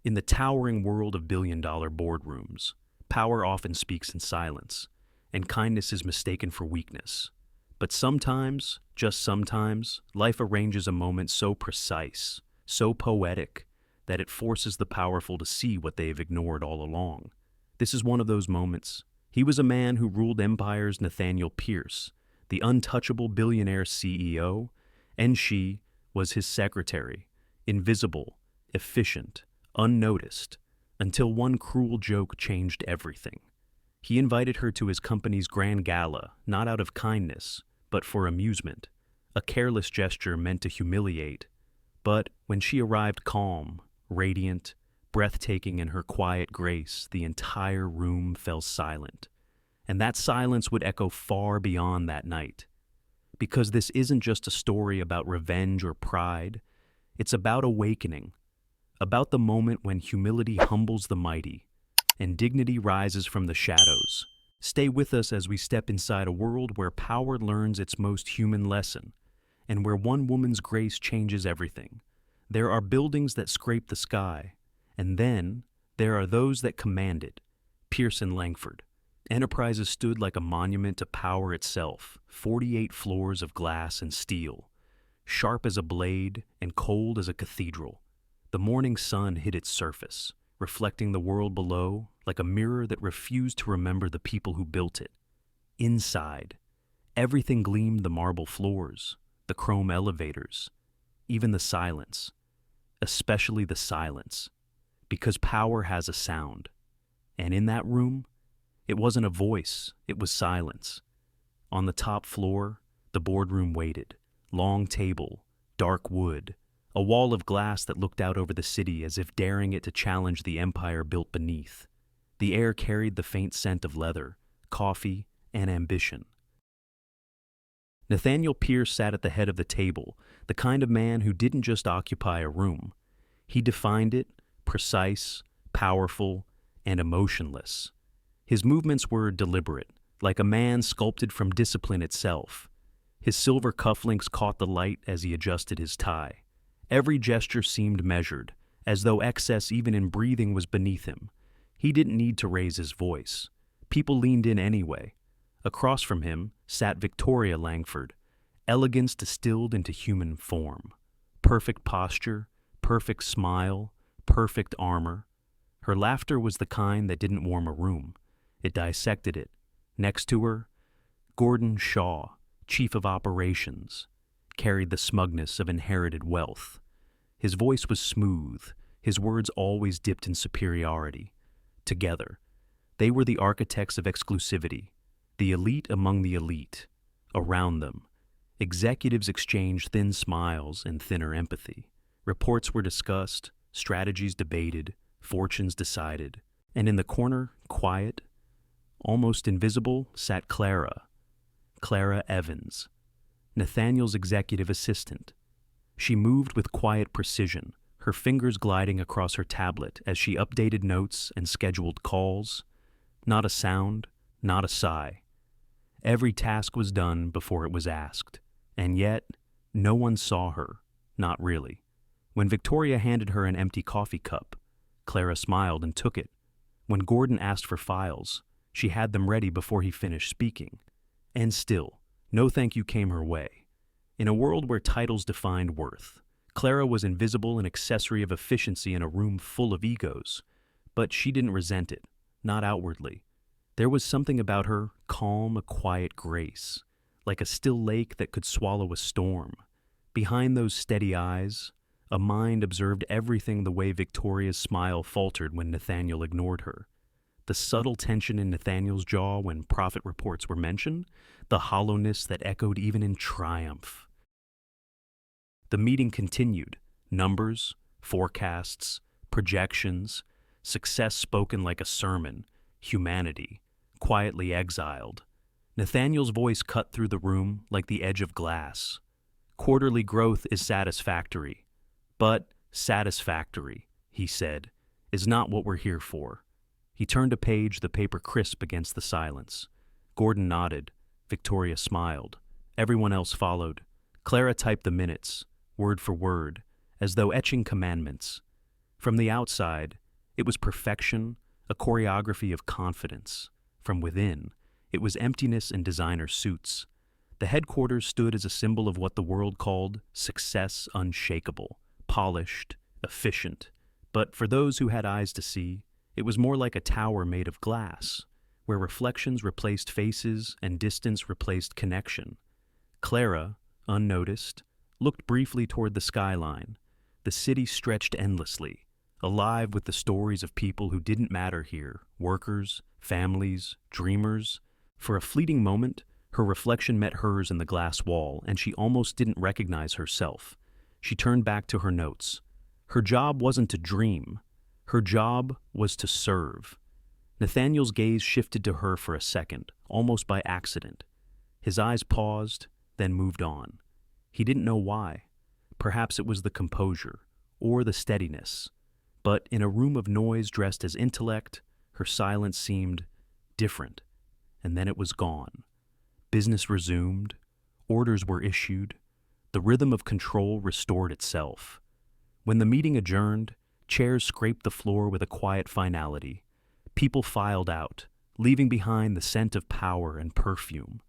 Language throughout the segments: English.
In the towering world of billion-dollar boardrooms, power often speaks in silence, and kindness is mistaken for weakness. But sometimes, just sometimes, life arranges a moment so precise, so poetic, that it forces the powerful to see what they've ignored all along. This is one of those moments. He was a man who ruled empires, Nathaniel Pierce, the untouchable billionaire CEO, and she was his secretary, invisible, efficient, unnoticed, until one cruel joke changed everything. He invited her to his company's grand gala, not out of kindness, but for amusement, a careless gesture meant to humiliate. But when she arrived calm, radiant, breathtaking in her quiet grace, the entire room fell silent. And that silence would echo far beyond that night. Because this isn't just a story about revenge or pride, it's about awakening, about the moment when humility humbles the mighty and dignity rises from the shadows. Stay with us as we step inside a world where power learns its most human lesson, and where one woman's grace changes everything. There are buildings that scrape the sky, and then there are those that command it. Pierce and Langford. Enterprises stood like a monument to power itself, 48 floors of glass and steel, sharp as a blade and cold as a cathedral. The morning sun hit its surface, reflecting the world below like a mirror that refused to remember the people who built it. Inside, everything gleamed: the marble floors, the chrome elevators, even the silence, especially the silence, because power has a sound. And in that room, it wasn't a voice, it was silence. On the top floor, the boardroom waited. Long table, dark wood, a wall of glass that looked out over the city as if daring it to challenge the empire built beneath. The air carried the faint scent of leather, coffee, and ambition. Nathaniel Pierce sat at the head of the table, the kind of man who didn't just occupy a room. He defined it, precise, powerful, and emotionless. His movements were deliberate, like a man sculpted from discipline itself. His silver cufflinks caught the light as he adjusted his tie. Every gesture seemed measured, as though excess even in breathing was beneath him. He didn't need to raise his voice. People leaned in anyway. Across from him sat Victoria Langford, elegance distilled into human form. Perfect posture, perfect smile, perfect armor. Her laughter was the kind that didn't warm a room. It dissected it. Next to her, Gordon Shaw, chief of operations, carried the smugness of inherited wealth. His voice was smooth, his words always dipped in superiority. Together, they were the architects of exclusivity, the elite among the elite. Around them, executives exchanged thin smiles and thinner empathy. Reports were discussed, strategies debated, fortunes decided. And in the corner, quiet, almost invisible, sat Clara Evans, Nathaniel's executive assistant. She moved with quiet precision, her fingers gliding across her tablet as she updated notes and scheduled calls. Not a sound, not a sigh. Every task was done before it was asked, and yet no one saw her, not really. When Victoria handed her an empty coffee cup, Clara smiled and took it. When Gordon asked for files, she had them ready before he finished speaking. And still, no thank you came her way. In a world where titles defined worth, Clara was invisible, an accessory of efficiency in a room full of egos. But she didn't resent it, not outwardly. There was something about her, calm, a quiet grace, like a still lake that could swallow a storm. Behind those steady eyes, a mind observed everything: the way Victoria's smile faltered when Nathaniel ignored her, the subtle tension in Nathaniel's jaw when profit reports were mentioned, the hollowness that echoed even in triumph. The meeting continued. Numbers, forecasts, projections, success spoken like a sermon, humanity, quietly exiled. Nathaniel's voice cut through the room like the edge of glass. Quarterly growth is satisfactory, but satisfactory, he said, is not what we're here for. He turned a page, the paper crisp against the silence. Gordon nodded. Victoria smiled. Everyone else followed. Clara typed the minutes, word for word, as though etching commandments. From the outside, it was perfection, a choreography of confidence. From within, it was emptiness and designer suits. The headquarters stood as a symbol of what the world called success unshakable, polished, efficient. But for those who had eyes to see, it was more like a tower made of glass, where reflections replaced faces and distance replaced connection. Clara, unnoticed, looked briefly toward the skyline. The city stretched endlessly, alive with the stories of people who didn't matter here, workers, families, dreamers. For a fleeting moment, her reflection met hers in the glass wall, and she almost didn't recognize herself. She turned back to her notes. Her job wasn't to dream. Her job was to serve. Nathaniel's gaze shifted to her for a second, almost by accident. His eyes paused, then moved on. He didn't know why. Perhaps it was the composure, or the steadiness. But in a room of noise dressed as intellect, her silence seemed different. And then it was gone. Business resumed. Orders were issued. The rhythm of control restored itself. When the meeting adjourned, chairs scraped the floor with a quiet finality. People filed out, leaving behind the scent of power and perfume.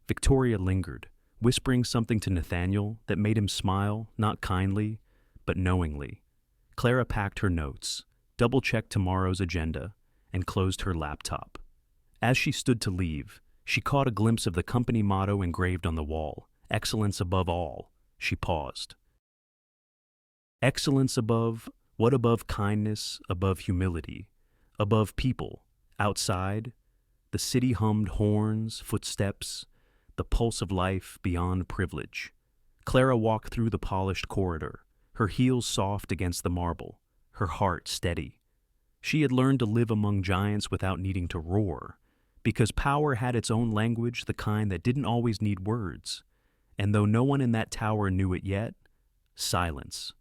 Victoria lingered, whispering something to Nathaniel that made him smile, not kindly, but knowingly. Clara packed her notes, double-checked tomorrow's agenda, and closed her laptop. As she stood to leave, she caught a glimpse of the company motto engraved on the wall, "Excellence above all." She paused. Excellence above, what above kindness, above humility, above people, outside? The city hummed horns, footsteps, the pulse of life beyond privilege. Clara walked through the polished corridor, her heels soft against the marble, her heart steady. She had learned to live among giants without needing to roar, because power had its own language, the kind that didn't always need words. And though no one in that tower knew it yet, silence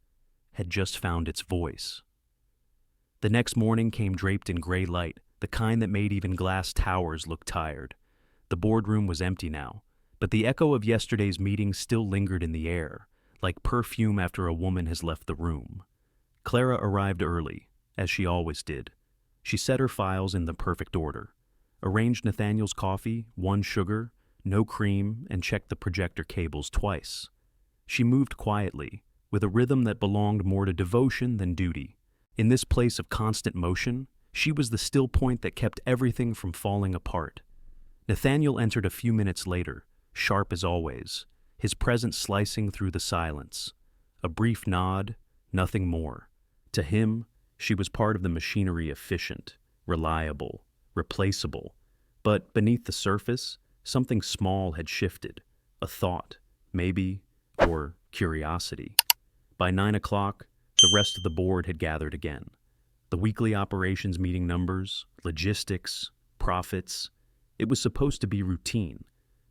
had just found its voice. The next morning came draped in gray light, the kind that made even glass towers look tired. The boardroom was empty now, but the echo of yesterday's meeting still lingered in the air, like perfume after a woman has left the room. Clara arrived early, as she always did. She set her files in the perfect order, arranged Nathaniel's coffee, 1 sugar, no cream, and checked the projector cables twice. She moved quietly, with a rhythm that belonged more to devotion than duty. In this place of constant motion, she was the still point that kept everything from falling apart. Nathaniel entered a few minutes later, sharp as always, his presence slicing through the silence. A brief nod, nothing more. To him, she was part of the machinery, efficient, reliable, replaceable. But beneath the surface, something small had shifted. A thought, maybe, or curiosity. By 9 o'clock, the rest of the board had gathered again. The weekly operations meeting numbers, logistics, profits. It was supposed to be routine,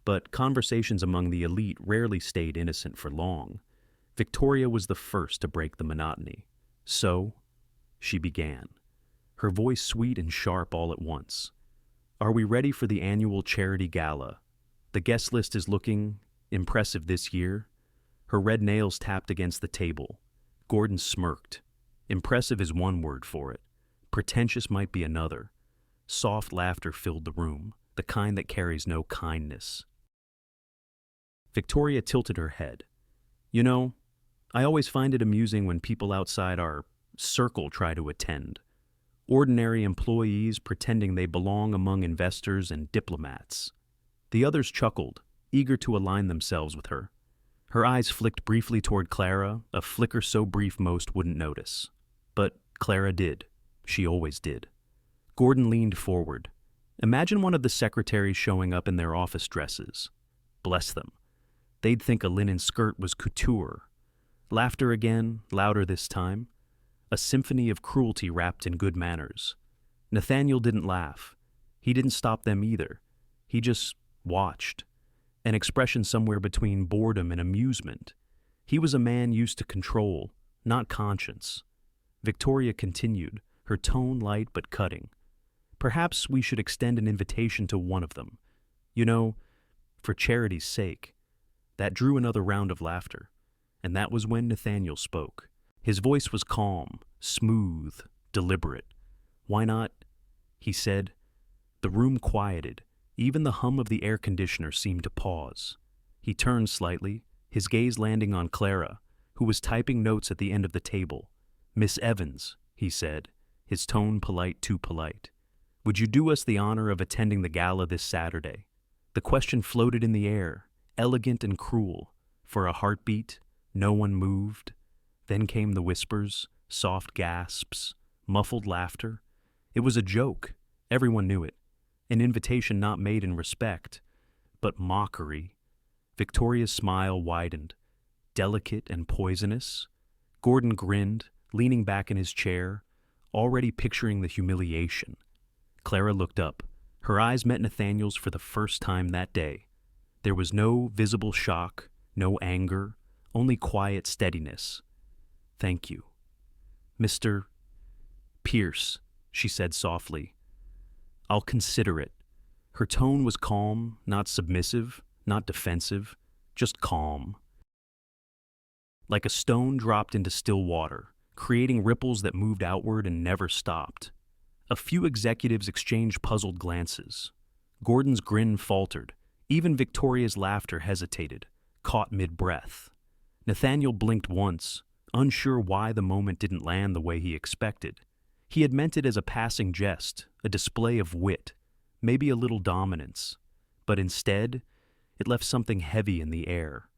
but conversations among the elite rarely stayed innocent for long. Victoria was the first to break the monotony. So, she began, her voice sweet and sharp all at once. Are we ready for the annual charity gala? The guest list is looking impressive this year. Her red nails tapped against the table. Gordon smirked. Impressive is one word for it. Pretentious might be another. Soft laughter filled the room, the kind that carries no kindness. Victoria tilted her head. You know, I always find it amusing when people outside our circle try to attend. Ordinary employees pretending they belong among investors and diplomats. The others chuckled, eager to align themselves with her. Her eyes flicked briefly toward Clara, a flicker so brief most wouldn't notice. But Clara did. She always did. Gordon leaned forward. Imagine one of the secretaries showing up in their office dresses. Bless them. They'd think a linen skirt was couture. Laughter again, louder this time. A symphony of cruelty wrapped in good manners. Nathaniel didn't laugh. He didn't stop them either. He just watched. An expression somewhere between boredom and amusement. He was a man used to control, not conscience. Victoria continued, her tone light but cutting. Perhaps we should extend an invitation to one of them. You know, for charity's sake. That drew another round of laughter, and that was when Nathaniel spoke. His voice was calm, smooth, deliberate. "Why not?" he said. The room quieted. Even the hum of the air conditioner seemed to pause. He turned slightly, his gaze landing on Clara, who was typing notes at the end of the table. "Miss Evans," he said, his tone polite too polite. "Would you do us the honor of attending the gala this Saturday?" The question floated in the air, elegant and cruel. For a heartbeat, no one moved. Then came the whispers, soft gasps, muffled laughter. It was a joke. Everyone knew it. An invitation not made in respect, but mockery. Victoria's smile widened, delicate and poisonous. Gordon grinned, leaning back in his chair, already picturing the humiliation. Clara looked up. Her eyes met Nathaniel's for the first time that day. There was no visible shock, no anger, only quiet steadiness. "Thank you." "Mr. Pierce," she said softly. "I'll consider it." Her tone was calm, not submissive, not defensive, just calm. Like a stone dropped into still water, creating ripples that moved outward and never stopped. A few executives exchanged puzzled glances. Gordon's grin faltered. Even Victoria's laughter hesitated, caught mid-breath. Nathaniel blinked once, unsure why the moment didn't land the way he expected. He had meant it as a passing jest, a display of wit, maybe a little dominance. But instead, it left something heavy in the air.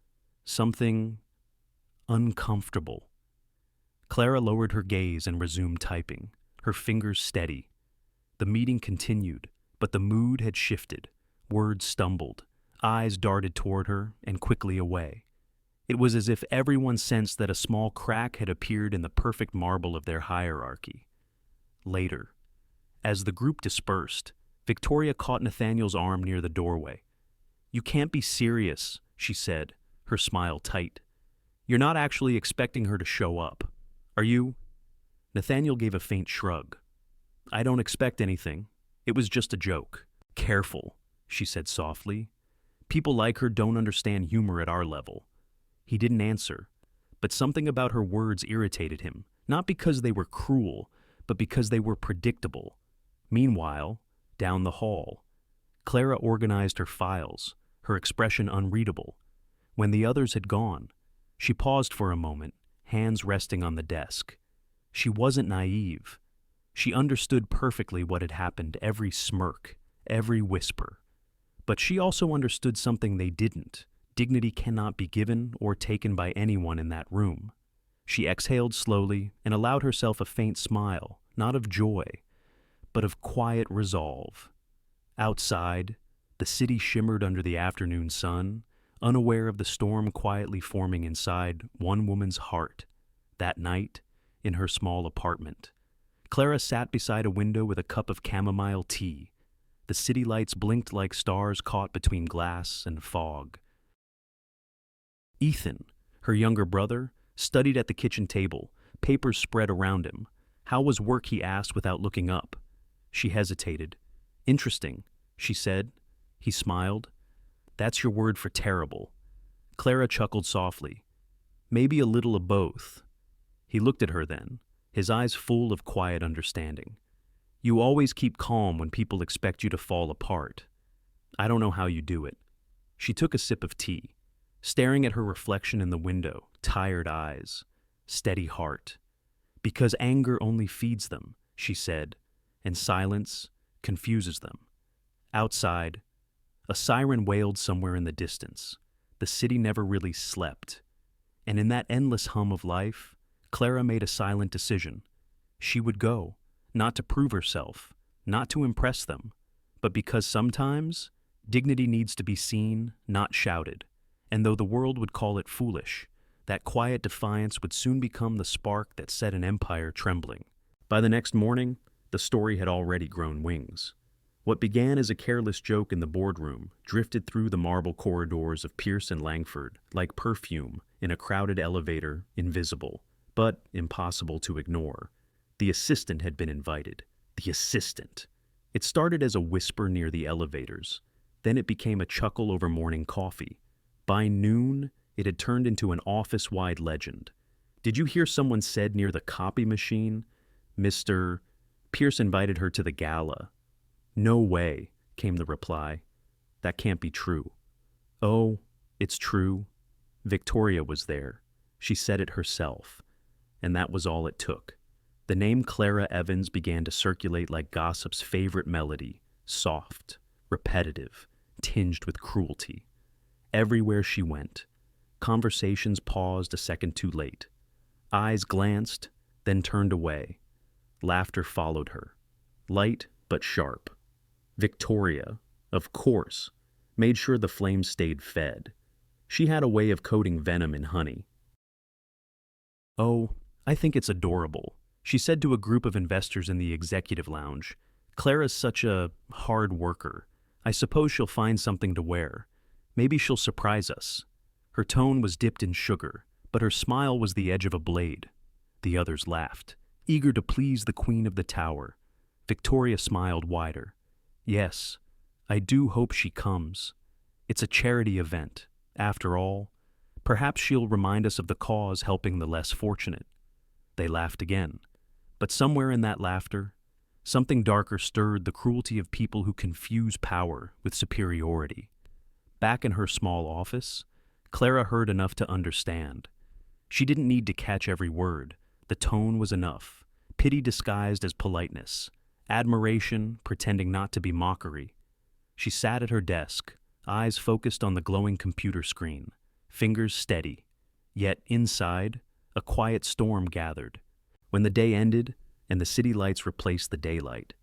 Something uncomfortable. Clara lowered her gaze and resumed typing, her fingers steady. The meeting continued, but the mood had shifted. Words stumbled, eyes darted toward her and quickly away. It was as if everyone sensed that a small crack had appeared in the perfect marble of their hierarchy. Later, as the group dispersed, Victoria caught Nathaniel's arm near the doorway. "You can't be serious," she said, her smile tight. "You're not actually expecting her to show up, are you?" Nathaniel gave a faint shrug. "I don't expect anything. It was just a joke." "Careful," she said softly. "People like her don't understand humor at our level." He didn't answer, but something about her words irritated him, not because they were cruel, but because they were predictable. Meanwhile, down the hall, Clara organized her files, her expression unreadable. When the others had gone, she paused for a moment, hands resting on the desk. She wasn't naive. She understood perfectly what had happened, every smirk, every whisper. But she also understood something they didn't. Dignity cannot be given or taken by anyone in that room. She exhaled slowly and allowed herself a faint smile, not of joy, but of quiet resolve. Outside, the city shimmered under the afternoon sun, unaware of the storm quietly forming inside one woman's heart. That night, in her small apartment, Clara sat beside a window with a cup of chamomile tea. The city lights blinked like stars caught between glass and fog. Ethan, her younger brother, studied at the kitchen table, papers spread around him. "How was work?" he asked without looking up. She hesitated. "Interesting," she said. He smiled. "That's your word for terrible." Clara chuckled softly. "Maybe a little of both." He looked at her then, his eyes full of quiet understanding. "You always keep calm when people expect you to fall apart. I don't know how you do it." She took a sip of tea, staring at her reflection in the window, tired eyes, steady heart. "Because anger only feeds them," she said, "and silence confuses them." Outside, a siren wailed somewhere in the distance. The city never really slept. And in that endless hum of life, Clara made a silent decision. She would go, not to prove herself, not to impress them, but because sometimes dignity needs to be seen, not shouted. And though the world would call it foolish, that quiet defiance would soon become the spark that set an empire trembling. By the next morning, the story had already grown wings. What began as a careless joke in the boardroom drifted through the marble corridors of Pierce and Langford like perfume in a crowded elevator, invisible, but impossible to ignore. The assistant had been invited. The assistant. It started as a whisper near the elevators. Then it became a chuckle over morning coffee. By noon, it had turned into an office-wide legend. Did you hear someone said near the copy machine? Mr. Pierce invited her to the gala. No way, came the reply. That can't be true. Oh, it's true. Victoria was there. She said it herself. And that was all it took. The name Clara Evans began to circulate like gossip's favorite melody, soft, repetitive, tinged with cruelty. Everywhere she went, conversations paused a second too late. Eyes glanced, then turned away. Laughter followed her, light but sharp. Victoria, of course, made sure the flames stayed fed. She had a way of coating venom in honey. Oh, I think it's adorable, she said to a group of investors in the executive lounge. Clara's such a hard worker. I suppose she'll find something to wear. Maybe she'll surprise us. Her tone was dipped in sugar, but her smile was the edge of a blade. The others laughed, eager to please the queen of the tower. Victoria smiled wider. Yes, I do hope she comes. It's a charity event, after all. Perhaps she'll remind us of the cause helping the less fortunate. They laughed again, but somewhere in that laughter, something darker stirred the cruelty of people who confuse power with superiority. Back in her small office, Clara heard enough to understand. She didn't need to catch every word. The tone was enough. Pity disguised as politeness. Admiration pretending not to be mockery. She sat at her desk, eyes focused on the glowing computer screen, fingers steady. Yet inside, a quiet storm gathered. When the day ended and the city lights replaced the daylight,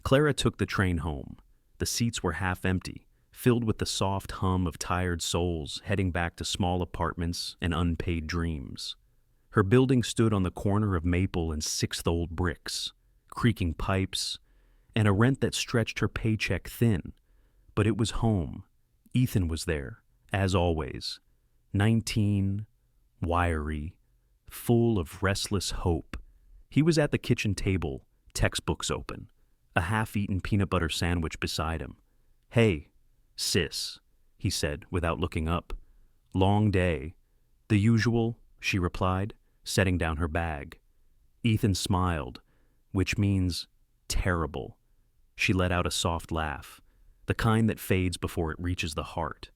Clara took the train home. The seats were half empty, filled with the soft hum of tired souls heading back to small apartments and unpaid dreams. Her building stood on the corner of Maple and 6th Old Bricks, creaking pipes, and a rent that stretched her paycheck thin. But it was home. Ethan was there, as always, 19, wiry, full of restless hope. He was at the kitchen table, textbooks open, a half-eaten peanut butter sandwich beside him. Hey, sis, he said without looking up. Long day. The usual, she replied, setting down her bag. Ethan smiled, which means terrible. She let out a soft laugh, the kind that fades before it reaches the heart.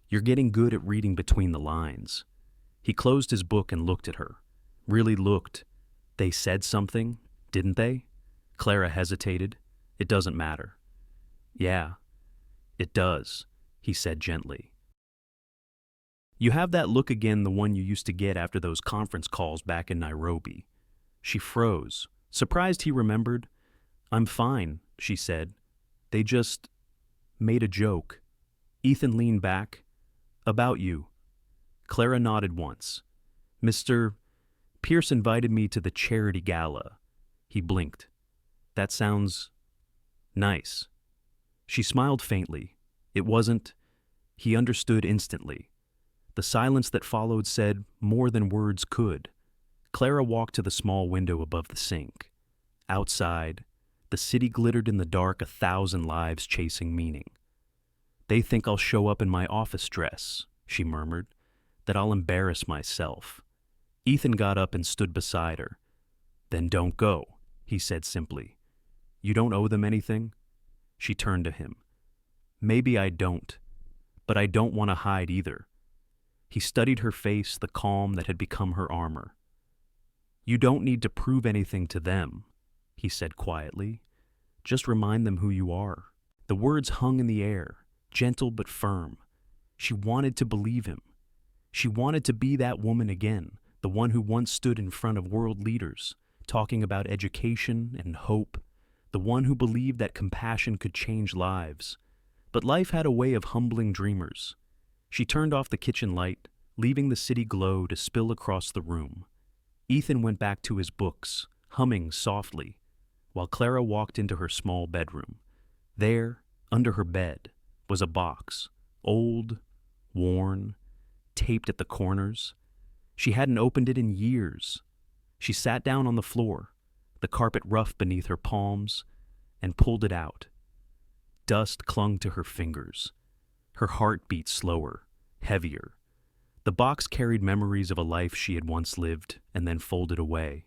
You're getting good at reading between the lines. He closed his book and looked at her. Really looked. They said something, didn't they? Clara hesitated. It doesn't matter. Yeah, it does, he said gently. You have that look again, the one you used to get after those conference calls back in Nairobi. She froze, surprised he remembered. I'm fine, she said. They just made a joke. Ethan leaned back. About you. Clara nodded once. Mr. Pierce invited me to the charity gala. He blinked. That sounds nice. She smiled faintly. It wasn't. He understood instantly. The silence that followed said more than words could. Clara walked to the small window above the sink. Outside, the city glittered in the dark, 1,000 lives chasing meaning. They think I'll show up in my office dress, she murmured, that I'll embarrass myself. Ethan got up and stood beside her. Then don't go, he said simply. You don't owe them anything? She turned to him. Maybe I don't, but I don't want to hide either. He studied her face, the calm that had become her armor. You don't need to prove anything to them, he said quietly. Just remind them who you are. The words hung in the air, gentle but firm. She wanted to believe him. She wanted to be that woman again, the one who once stood in front of world leaders, talking about education and hope, the one who believed that compassion could change lives. But life had a way of humbling dreamers. She turned off the kitchen light, leaving the city glow to spill across the room. Ethan went back to his books, humming softly, while Clara walked into her small bedroom. There, under her bed, was a box, old, worn, taped at the corners. She hadn't opened it in years. She sat down on the floor, the carpet rough beneath her palms, and pulled it out. Dust clung to her fingers. Her heart beat slower, heavier. The box carried memories of a life she had once lived and then folded away.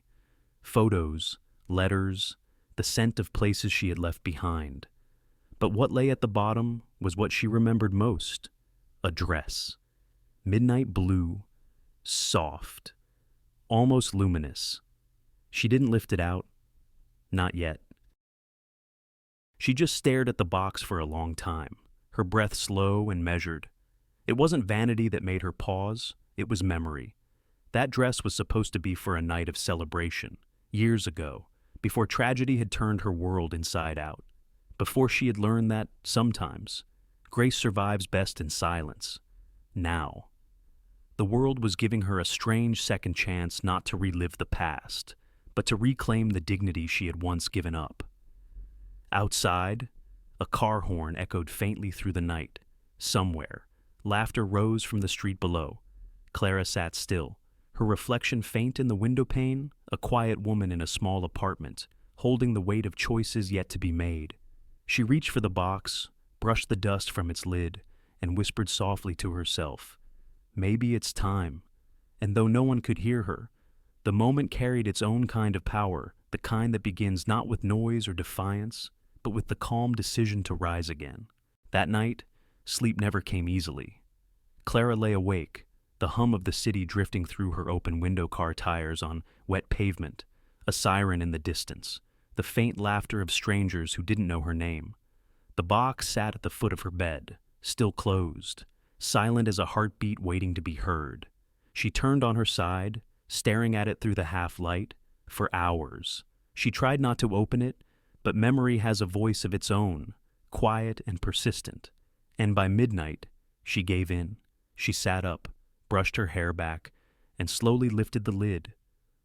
Photos, letters, the scent of places she had left behind. But what lay at the bottom was what she remembered most: a dress. Midnight blue, soft, almost luminous. She didn't lift it out. Not yet. She just stared at the box for a long time, her breath slow and measured. It wasn't vanity that made her pause, it was memory. That dress was supposed to be for a night of celebration, years ago, before tragedy had turned her world inside out. Before she had learned that, sometimes, grace survives best in silence. Now. The world was giving her a strange second chance not to relive the past, but to reclaim the dignity she had once given up. Outside, a car horn echoed faintly through the night. Somewhere, laughter rose from the street below. Clara sat still, her reflection faint in the window pane, a quiet woman in a small apartment, holding the weight of choices yet to be made. She reached for the box, brushed the dust from its lid, and whispered softly to herself, "Maybe it's time." And though no one could hear her, the moment carried its own kind of power, the kind that begins not with noise or defiance, but with the calm decision to rise again. That night, sleep never came easily. Clara lay awake, the hum of the city drifting through her open window car tires on wet pavement, a siren in the distance, the faint laughter of strangers who didn't know her name. The box sat at the foot of her bed, still closed, silent as a heartbeat waiting to be heard. She turned on her side, staring at it through the half-light, for hours. She tried not to open it, but memory has a voice of its own, quiet and persistent. And by midnight, she gave in. She sat up, brushed her hair back, and slowly lifted the lid.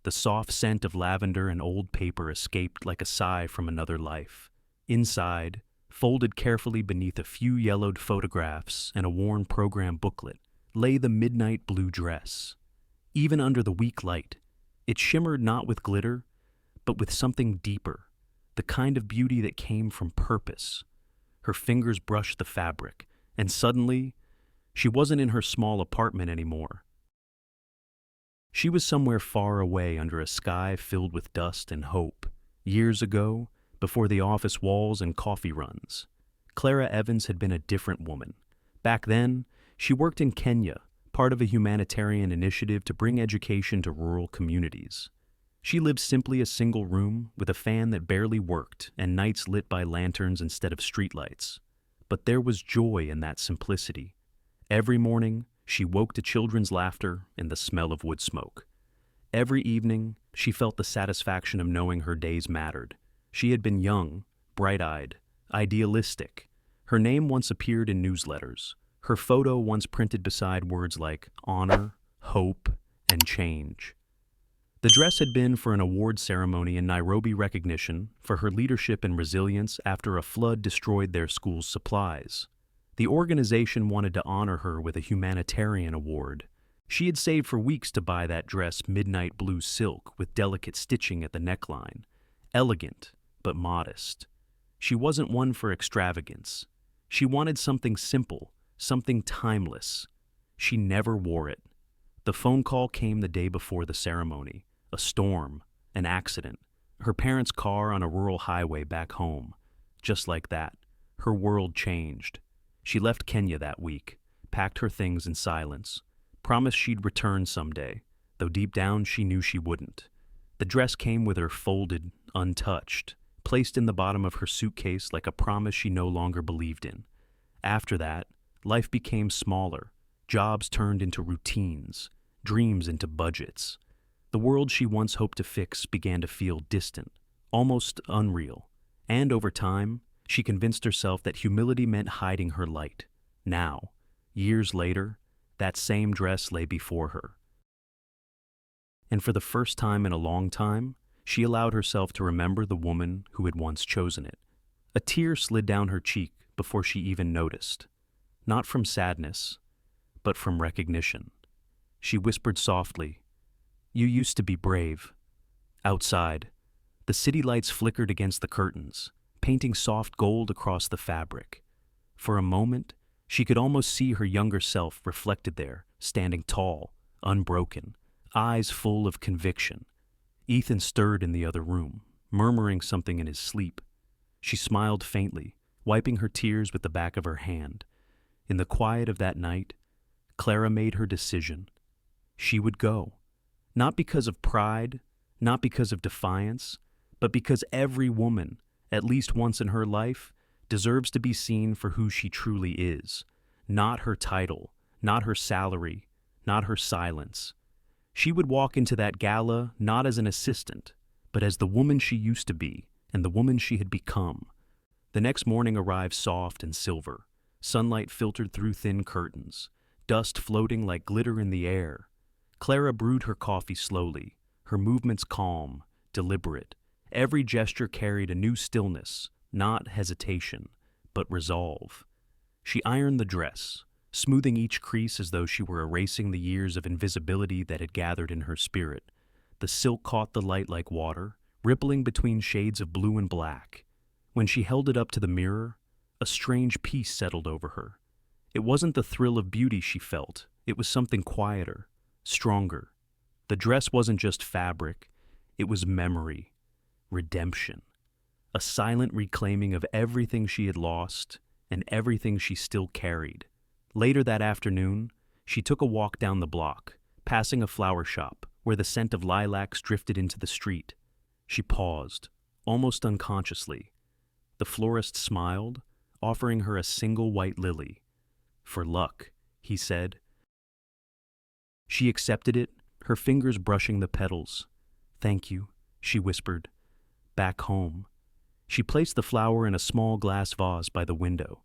The soft scent of lavender and old paper escaped like a sigh from another life. Inside, folded carefully beneath a few yellowed photographs and a worn program booklet, lay the midnight blue dress. Even under the weak light, it shimmered not with glitter, but with something deeper, the kind of beauty that came from purpose. Her fingers brushed the fabric, and suddenly, she wasn't in her small apartment anymore. She was somewhere far away under a sky filled with dust and hope, years ago, before the office walls and coffee runs. Clara Evans had been a different woman. Back then, she worked in Kenya, part of a humanitarian initiative to bring education to rural communities. She lived simply a single room with a fan that barely worked and nights lit by lanterns instead of streetlights. But there was joy in that simplicity. Every morning, she woke to children's laughter and the smell of wood smoke. Every evening, she felt the satisfaction of knowing her days mattered. She had been young, bright-eyed, idealistic. Her name once appeared in newsletters. Her photo once printed beside words like honor, hope, and change. The dress had been for an award ceremony in Nairobi recognition for her leadership and resilience after a flood destroyed their school's supplies. The organization wanted to honor her with a humanitarian award. She had saved for weeks to buy that dress, midnight blue silk with delicate stitching at the neckline. Elegant, but modest. She wasn't one for extravagance. She wanted something simple, something timeless. She never wore it. The phone call came the day before the ceremony. A storm, an accident, her parents' car on a rural highway back home. Just like that, her world changed. She left Kenya that week, packed her things in silence, promised she'd return someday, though deep down she knew she wouldn't. The dress came with her folded, untouched, placed in the bottom of her suitcase like a promise she no longer believed in. After that, life became smaller, jobs turned into routines, dreams into budgets. The world she once hoped to fix began to feel distant, almost unreal, and over time, she convinced herself that humility meant hiding her light. Now, years later, that same dress lay before her. And for the first time in a long time, she allowed herself to remember the woman who had once chosen it. A tear slid down her cheek before she even noticed, not from sadness, but from recognition. She whispered softly, "You used to be brave." Outside, the city lights flickered against the curtains, painting soft gold across the fabric. For a moment, she could almost see her younger self reflected there, standing tall, unbroken, eyes full of conviction. Ethan stirred in the other room, murmuring something in his sleep. She smiled faintly, wiping her tears with the back of her hand. In the quiet of that night, Clara made her decision. She would go. Not because of pride, not because of defiance, but because every woman, at least once in her life, deserves to be seen for who she truly is. Not her title, not her salary, not her silence. She would walk into that gala not as an assistant, but as the woman she used to be and the woman she had become. The next morning arrived soft and silver, sunlight filtered through thin curtains, dust floating like glitter in the air. Clara brewed her coffee slowly, her movements calm, deliberate. Every gesture carried a new stillness, not hesitation, but resolve. She ironed the dress, smoothing each crease as though she were erasing the years of invisibility that had gathered in her spirit. The silk caught the light like water, rippling between shades of blue and black. When she held it up to the mirror, a strange peace settled over her. It wasn't the thrill of beauty she felt, it was something quieter, stronger. The dress wasn't just fabric, it was memory, redemption, a silent reclaiming of everything she had lost and everything she still carried. Later that afternoon, she took a walk down the block, passing a flower shop where the scent of lilacs drifted into the street. She paused, almost unconsciously. The florist smiled, offering her a single white lily. "For luck," he said. She accepted it, her fingers brushing the petals. "Thank you," she whispered. Back home, she placed the flower in a small glass vase by the window,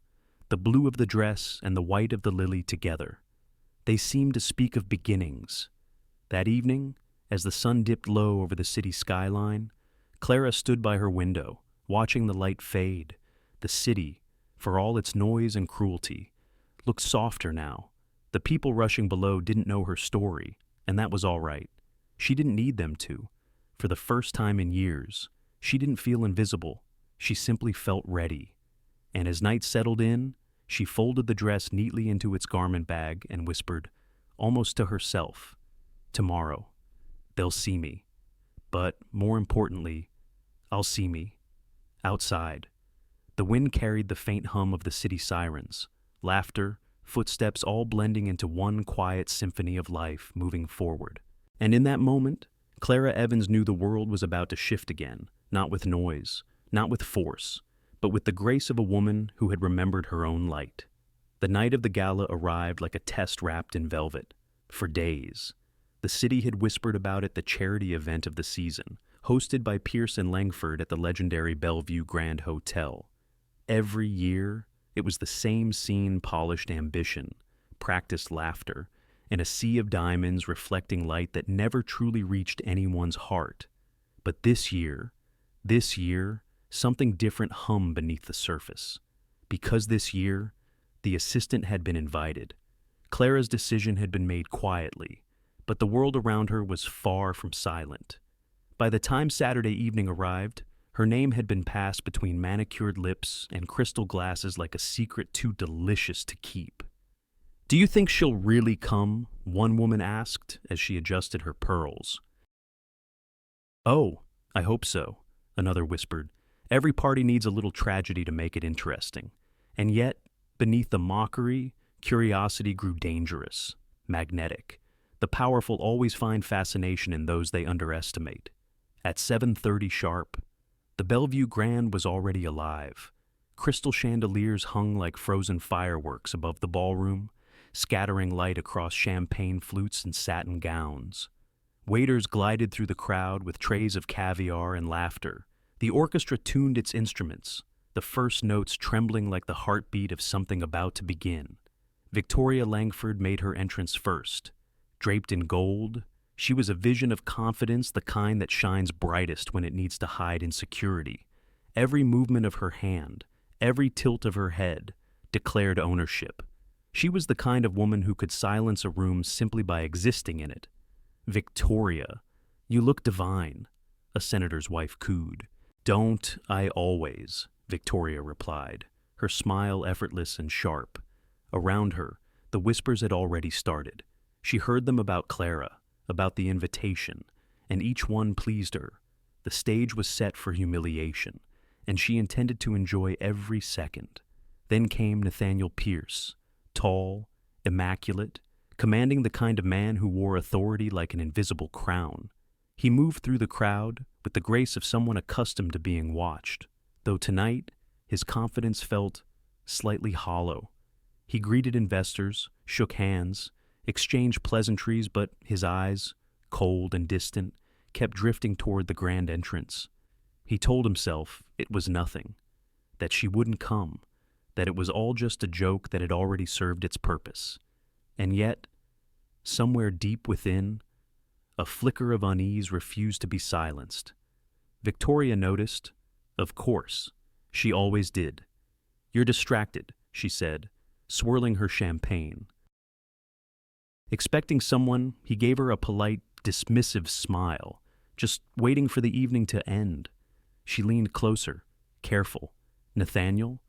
the blue of the dress and the white of the lily together. They seemed to speak of beginnings. That evening, as the sun dipped low over the city skyline, Clara stood by her window, watching the light fade. The city, for all its noise and cruelty, looked softer now. The people rushing below didn't know her story, and that was all right. She didn't need them to. For the first time in years, she didn't feel invisible. She simply felt ready. And as night settled in, she folded the dress neatly into its garment bag and whispered, almost to herself, "Tomorrow, they'll see me. But more importantly, I'll see me. Outside." The wind carried the faint hum of the city sirens, laughter, footsteps all blending into one quiet symphony of life moving forward. And in that moment, Clara Evans knew the world was about to shift again, not with noise, not with force, but with the grace of a woman who had remembered her own light. The night of the gala arrived like a test wrapped in velvet. For days, the city had whispered about it, the charity event of the season, hosted by Pierce and Langford at the legendary Bellevue Grand Hotel. Every year, it was the same scene, polished ambition, practiced laughter, and a sea of diamonds reflecting light that never truly reached anyone's heart. But this year, something different hummed beneath the surface. Because this year, the assistant had been invited. Clara's decision had been made quietly, but the world around her was far from silent. By the time Saturday evening arrived, her name had been passed between manicured lips and crystal glasses like a secret too delicious to keep. "Do you think she'll really come?" one woman asked as she adjusted her pearls. "Oh, I hope so," another whispered. "Every party needs a little tragedy to make it interesting." And yet, beneath the mockery, curiosity grew dangerous, magnetic. The powerful always find fascination in those they underestimate. At 7:30 sharp, the Bellevue Grand was already alive. Crystal chandeliers hung like frozen fireworks above the ballroom, scattering light across champagne flutes and satin gowns. Waiters glided through the crowd with trays of caviar and laughter. The orchestra tuned its instruments, the first notes trembling like the heartbeat of something about to begin. Victoria Langford made her entrance first. Draped in gold, she was a vision of confidence, the kind that shines brightest when it needs to hide insecurity. Every movement of her hand, every tilt of her head, declared ownership. She was the kind of woman who could silence a room simply by existing in it. "Victoria, you look divine," a senator's wife cooed. "Don't I always?" Victoria replied, her smile effortless and sharp. Around her, the whispers had already started. She heard them about Clara, about the invitation, and each one pleased her. The stage was set for humiliation, and she intended to enjoy every second. Then came Nathaniel Pierce, tall, immaculate, commanding the kind of man who wore authority like an invisible crown. He moved through the crowd with the grace of someone accustomed to being watched, though tonight his confidence felt slightly hollow. He greeted investors, shook hands, exchanged pleasantries, but his eyes, cold and distant, kept drifting toward the grand entrance. He told himself it was nothing, that she wouldn't come, that it was all just a joke that had already served its purpose. And yet, somewhere deep within, a flicker of unease refused to be silenced. Victoria noticed. Of course, she always did. "You're distracted," she said, swirling her champagne. Expecting someone, he gave her a polite, dismissive smile, just waiting for the evening to end. She leaned closer, careful. "Nathaniel,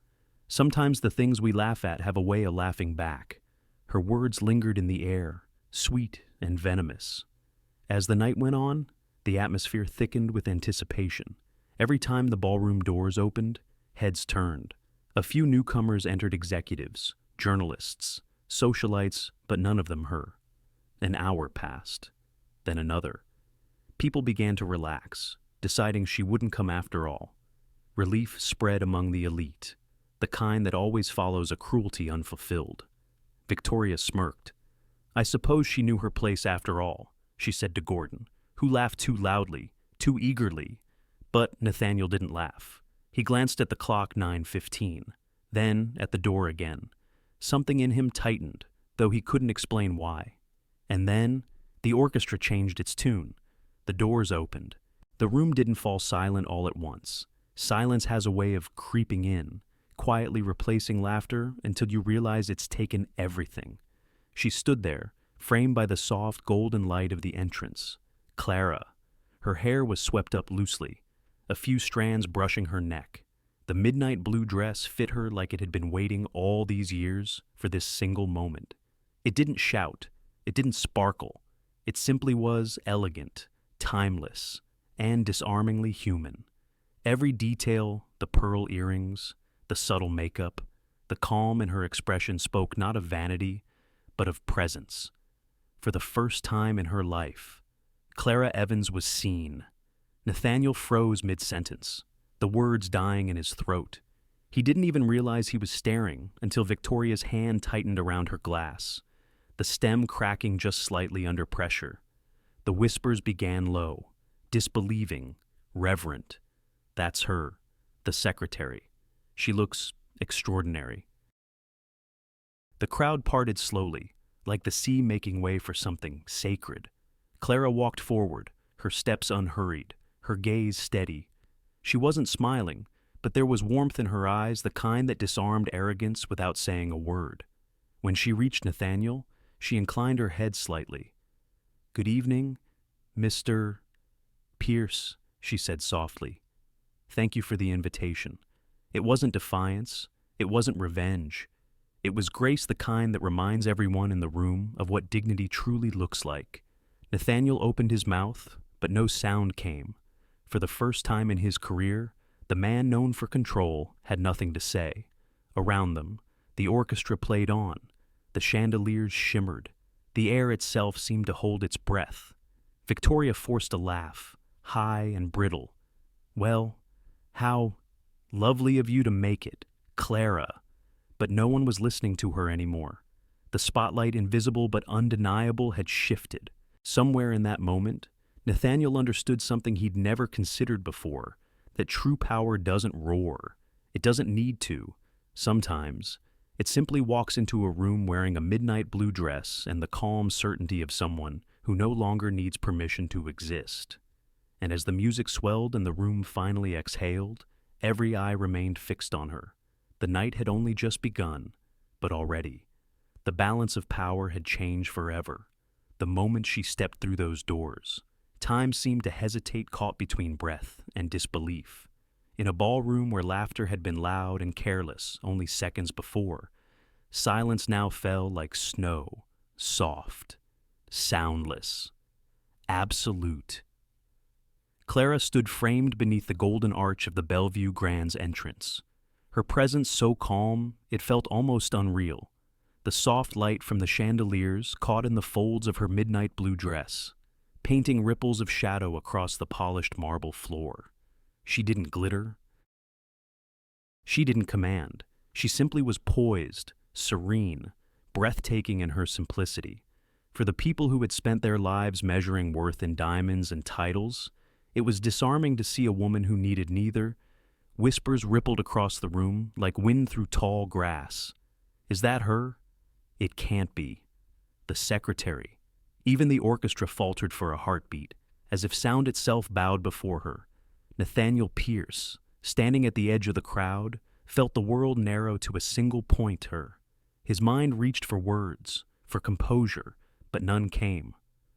sometimes the things we laugh at have a way of laughing back." Her words lingered in the air, sweet and venomous. As the night went on, the atmosphere thickened with anticipation. Every time the ballroom doors opened, heads turned. A few newcomers entered: executives, journalists, socialites, but none of them her. An hour passed, then another. People began to relax, deciding she wouldn't come after all. Relief spread among the elite, the kind that always follows a cruelty unfulfilled. Victoria smirked. "I suppose she knew her place after all," she said to Gordon, who laughed too loudly, too eagerly. But Nathaniel didn't laugh. He glanced at the clock, 9:15, then at the door again. Something in him tightened, though he couldn't explain why. And then the orchestra changed its tune. The doors opened. The room didn't fall silent all at once. Silence has a way of creeping in, quietly replacing laughter until you realize it's taken everything. She stood there, framed by the soft golden light of the entrance. Clara. Her hair was swept up loosely, a few strands brushing her neck. The midnight blue dress fit her like it had been waiting all these years for this single moment. It didn't shout. It didn't sparkle. It simply was elegant, timeless, and disarmingly human. Every detail, the pearl earrings, the subtle makeup, the calm in her expression spoke not of vanity, but of presence. For the first time in her life, Clara Evans was seen. Nathaniel froze mid-sentence, the words dying in his throat. He didn't even realize he was staring until Victoria's hand tightened around her glass, the stem cracking just slightly under pressure. The whispers began low, disbelieving, reverent. "That's her, the secretary. She looks extraordinary." The crowd parted slowly, like the sea making way for something sacred. Clara walked forward, her steps unhurried, her gaze steady. She wasn't smiling, but there was warmth in her eyes, the kind that disarmed arrogance without saying a word. When she reached Nathaniel, she inclined her head slightly. "Good evening, Mr. Pierce," she said softly. "Thank you for the invitation." It wasn't defiance. It wasn't revenge. It was grace, the kind that reminds everyone in the room of what dignity truly looks like. Nathaniel opened his mouth, but no sound came. For the first time in his career, the man known for control had nothing to say. Around them, the orchestra played on. The chandeliers shimmered. The air itself seemed to hold its breath. Victoria forced a laugh, high and brittle. "Well, how lovely of you to make it, Clara." But no one was listening to her anymore. The spotlight, invisible but undeniable, had shifted. Somewhere in that moment, Nathaniel understood something he'd never considered before, that true power doesn't roar. It doesn't need to. Sometimes, it simply walks into a room wearing a midnight blue dress and the calm certainty of someone who no longer needs permission to exist. And as the music swelled and the room finally exhaled, every eye remained fixed on her. The night had only just begun, but already, the balance of power had changed forever. The moment she stepped through those doors, time seemed to hesitate, caught between breath and disbelief. In a ballroom where laughter had been loud and careless only seconds before, silence now fell like snow, soft, soundless, absolute. Clara stood framed beneath the golden arch of the Bellevue Grand's entrance. Her presence so calm, it felt almost unreal. The soft light from the chandeliers caught in the folds of her midnight blue dress, painting ripples of shadow across the polished marble floor. She didn't glitter. She didn't command. She simply was poised, serene, breathtaking in her simplicity. For the people who had spent their lives measuring worth in diamonds and titles, it was disarming to see a woman who needed neither. Whispers rippled across the room like wind through tall grass. Is that her? It can't be. The secretary. Even the orchestra faltered for a heartbeat, as if sound itself bowed before her. Nathaniel Pierce, standing at the edge of the crowd, felt the world narrow to a single point her. His mind reached for words, for composure, but none came.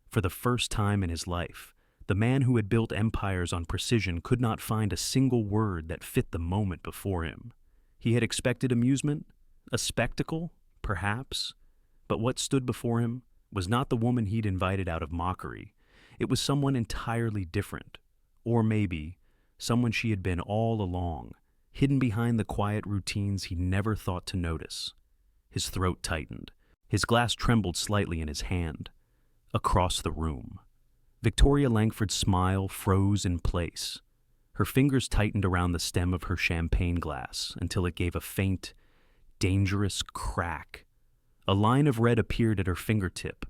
For the first time in his life, the man who had built empires on precision could not find a single word that fit the moment before him. He had expected amusement, a spectacle, perhaps, but what stood before him was not the woman he'd invited out of mockery. It was someone entirely different, or maybe someone she had been all along, hidden behind the quiet routines he never thought to notice. His throat tightened. His glass trembled slightly in his hand. Across the room, Victoria Langford's smile froze in place. Her fingers tightened around the stem of her champagne glass until it gave a faint, dangerous crack. A line of red appeared at her fingertip,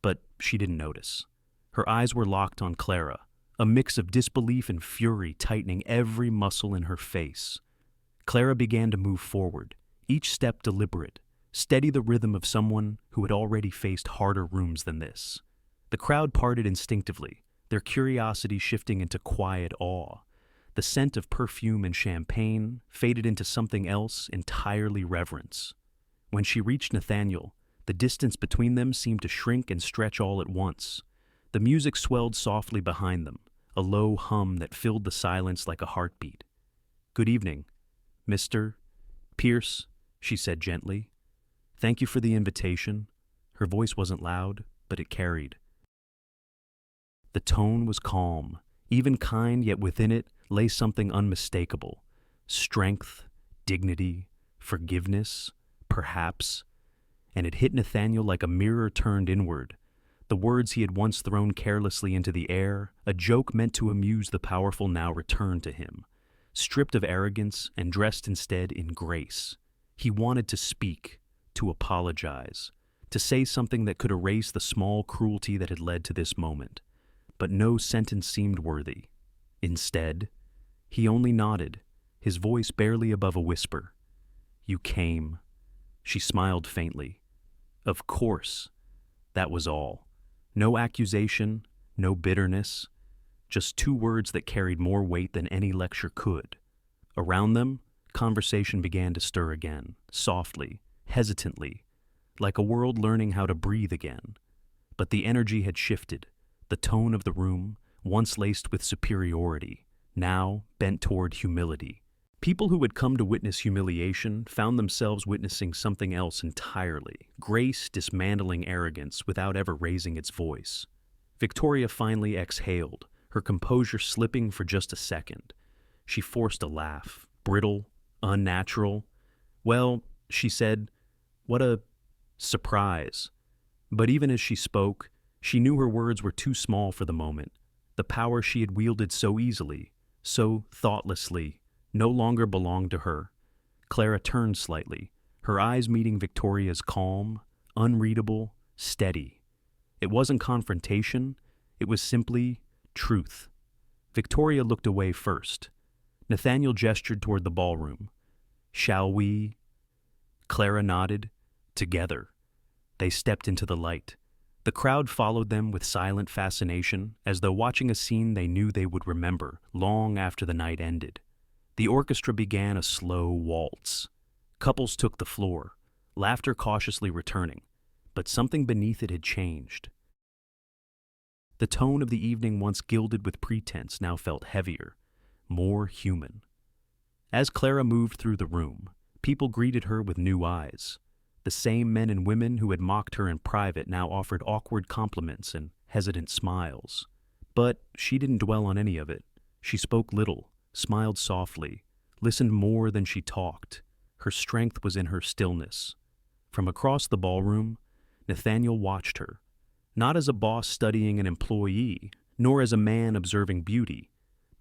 but she didn't notice. Her eyes were locked on Clara, a mix of disbelief and fury tightening every muscle in her face. Clara began to move forward, each step deliberate, steady, the rhythm of someone who had already faced harder rooms than this. The crowd parted instinctively, their curiosity shifting into quiet awe. The scent of perfume and champagne faded into something else, entirely reverence. When she reached Nathaniel, the distance between them seemed to shrink and stretch all at once. The music swelled softly behind them, a low hum that filled the silence like a heartbeat. "Good evening, Mr. Pierce," she said gently. "Thank you for the invitation." Her voice wasn't loud, but it carried. The tone was calm, even kind, yet within it lay something unmistakable. Strength, dignity, forgiveness, perhaps. And it hit Nathaniel like a mirror turned inward. The words he had once thrown carelessly into the air, a joke meant to amuse the powerful, now returned to him. Stripped of arrogance and dressed instead in grace. He wanted to speak, to apologize, to say something that could erase the small cruelty that had led to this moment. But no sentence seemed worthy. Instead, he only nodded, his voice barely above a whisper. "You came." She smiled faintly. Of course. That was all. No accusation, no bitterness, just two words that carried more weight than any lecture could. Around them, conversation began to stir again, softly, hesitantly, like a world learning how to breathe again. But the energy had shifted. The tone of the room, once laced with superiority, now bent toward humility. People who had come to witness humiliation found themselves witnessing something else entirely, grace dismantling arrogance without ever raising its voice. Victoria finally exhaled, her composure slipping for just a second. She forced a laugh, brittle, unnatural. "Well," she said, "what a surprise." But even as she spoke, she knew her words were too small for the moment. The power she had wielded so easily, so thoughtlessly, no longer belonged to her. Clara turned slightly, her eyes meeting Victoria's calm, unreadable, steady. It wasn't confrontation, it was simply truth. Victoria looked away first. Nathaniel gestured toward the ballroom. "Shall we?" Clara nodded. Together. They stepped into the light. The crowd followed them with silent fascination, as though watching a scene they knew they would remember long after the night ended. The orchestra began a slow waltz. Couples took the floor, laughter cautiously returning, but something beneath it had changed. The tone of the evening, once gilded with pretense, now felt heavier, more human. As Clara moved through the room, people greeted her with new eyes. The same men and women who had mocked her in private now offered awkward compliments and hesitant smiles. But she didn't dwell on any of it. She spoke little, smiled softly, listened more than she talked. Her strength was in her stillness. From across the ballroom, Nathaniel watched her, not as a boss studying an employee, nor as a man observing beauty,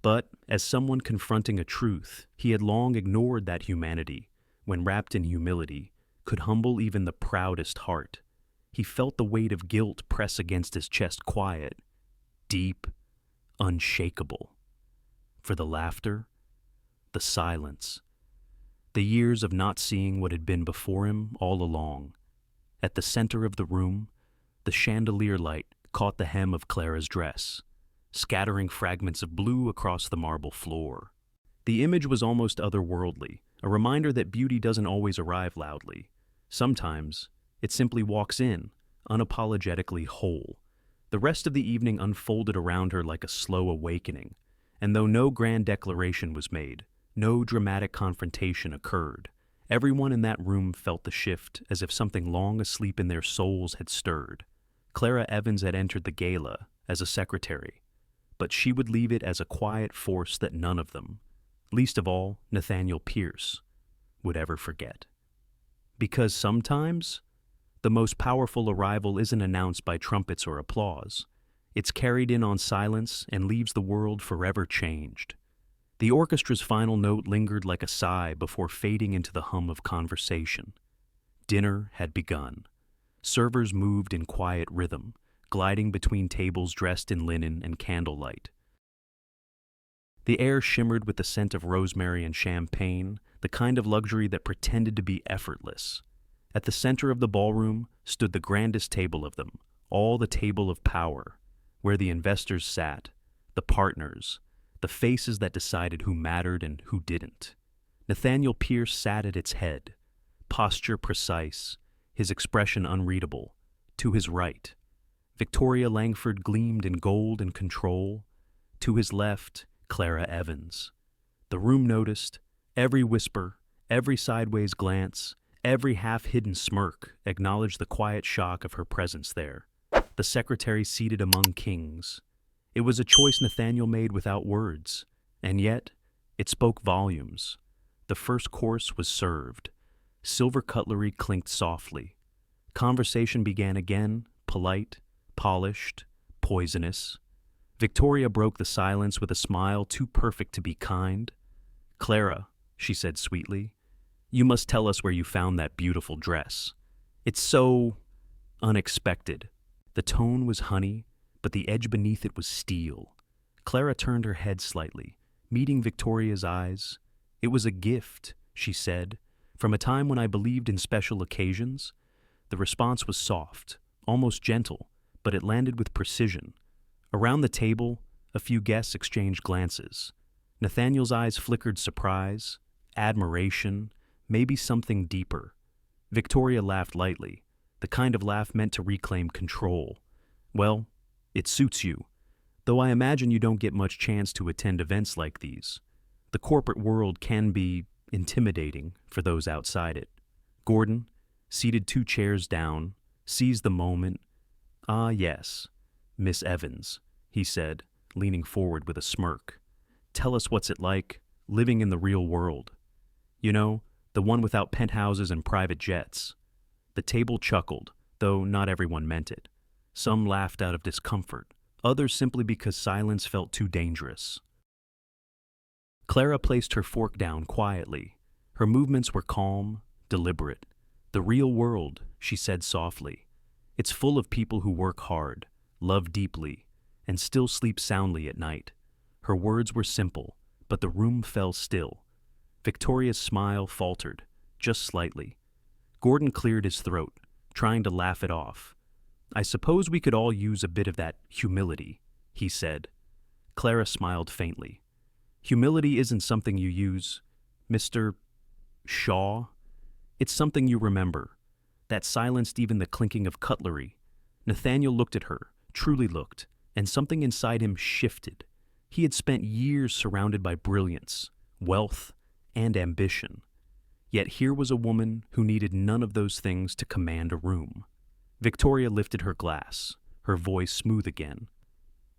but as someone confronting a truth he had long ignored, that humanity, when wrapped in humility, could humble even the proudest heart. He felt the weight of guilt press against his chest, quiet, deep, unshakable. For the laughter, the silence, the years of not seeing what had been before him all along. At the center of the room, the chandelier light caught the hem of Clara's dress, scattering fragments of blue across the marble floor. The image was almost otherworldly, a reminder that beauty doesn't always arrive loudly. Sometimes, it simply walks in, unapologetically whole. The rest of the evening unfolded around her like a slow awakening, and though no grand declaration was made, no dramatic confrontation occurred, everyone in that room felt the shift as if something long asleep in their souls had stirred. Clara Evans had entered the gala as a secretary, but she would leave it as a quiet force that none of them, least of all Nathaniel Pierce, would ever forget. Because sometimes, the most powerful arrival isn't announced by trumpets or applause. It's carried in on silence and leaves the world forever changed. The orchestra's final note lingered like a sigh before fading into the hum of conversation. Dinner had begun. Servers moved in quiet rhythm, gliding between tables dressed in linen and candlelight. The air shimmered with the scent of rosemary and champagne, the kind of luxury that pretended to be effortless. At the center of the ballroom stood the grandest table of them, all the table of power, where the investors sat, the partners, the faces that decided who mattered and who didn't. Nathaniel Pierce sat at its head, posture precise, his expression unreadable. To his right, Victoria Langford gleamed in gold and control. To his left, Clara Evans. The room noticed. Every whisper, every sideways glance, every half-hidden smirk acknowledged the quiet shock of her presence there. The secretary seated among kings. It was a choice Nathaniel made without words, and yet it spoke volumes. The first course was served. Silver cutlery clinked softly. Conversation began again, polite, polished, poisonous. Victoria broke the silence with a smile too perfect to be kind. "Clara," she said sweetly, "you must tell us where you found that beautiful dress. It's so unexpected." The tone was honey, but the edge beneath it was steel. Clara turned her head slightly, meeting Victoria's eyes. "It was a gift," she said, "from a time when I believed in special occasions." The response was soft, almost gentle, but it landed with precision. Around the table, a few guests exchanged glances. Nathaniel's eyes flickered surprise, admiration, maybe something deeper. Victoria laughed lightly, the kind of laugh meant to reclaim control. "Well, it suits you, though I imagine you don't get much chance to attend events like these. The corporate world can be intimidating for those outside it." Gordon, seated 2 chairs down, seized the moment. "Ah, yes, Miss Evans," he said, leaning forward with a smirk. "Tell us what's it like, living in the real world. You know, the one without penthouses and private jets." The table chuckled, though not everyone meant it. Some laughed out of discomfort, others simply because silence felt too dangerous. Clara placed her fork down quietly. Her movements were calm, deliberate. "The real world," she said softly. "It's full of people who work hard, love deeply, and still sleep soundly at night." Her words were simple, but the room fell still. Victoria's smile faltered, just slightly. Gordon cleared his throat, trying to laugh it off. "I suppose we could all use a bit of that humility," he said. Clara smiled faintly. "Humility isn't something you use, Mr. Shaw. It's something you remember. That silenced even the clinking of cutlery." Nathaniel looked at her, truly looked, and something inside him shifted. He had spent years surrounded by brilliance, wealth, and ambition. Yet here was a woman who needed none of those things to command a room. Victoria lifted her glass, her voice smooth again.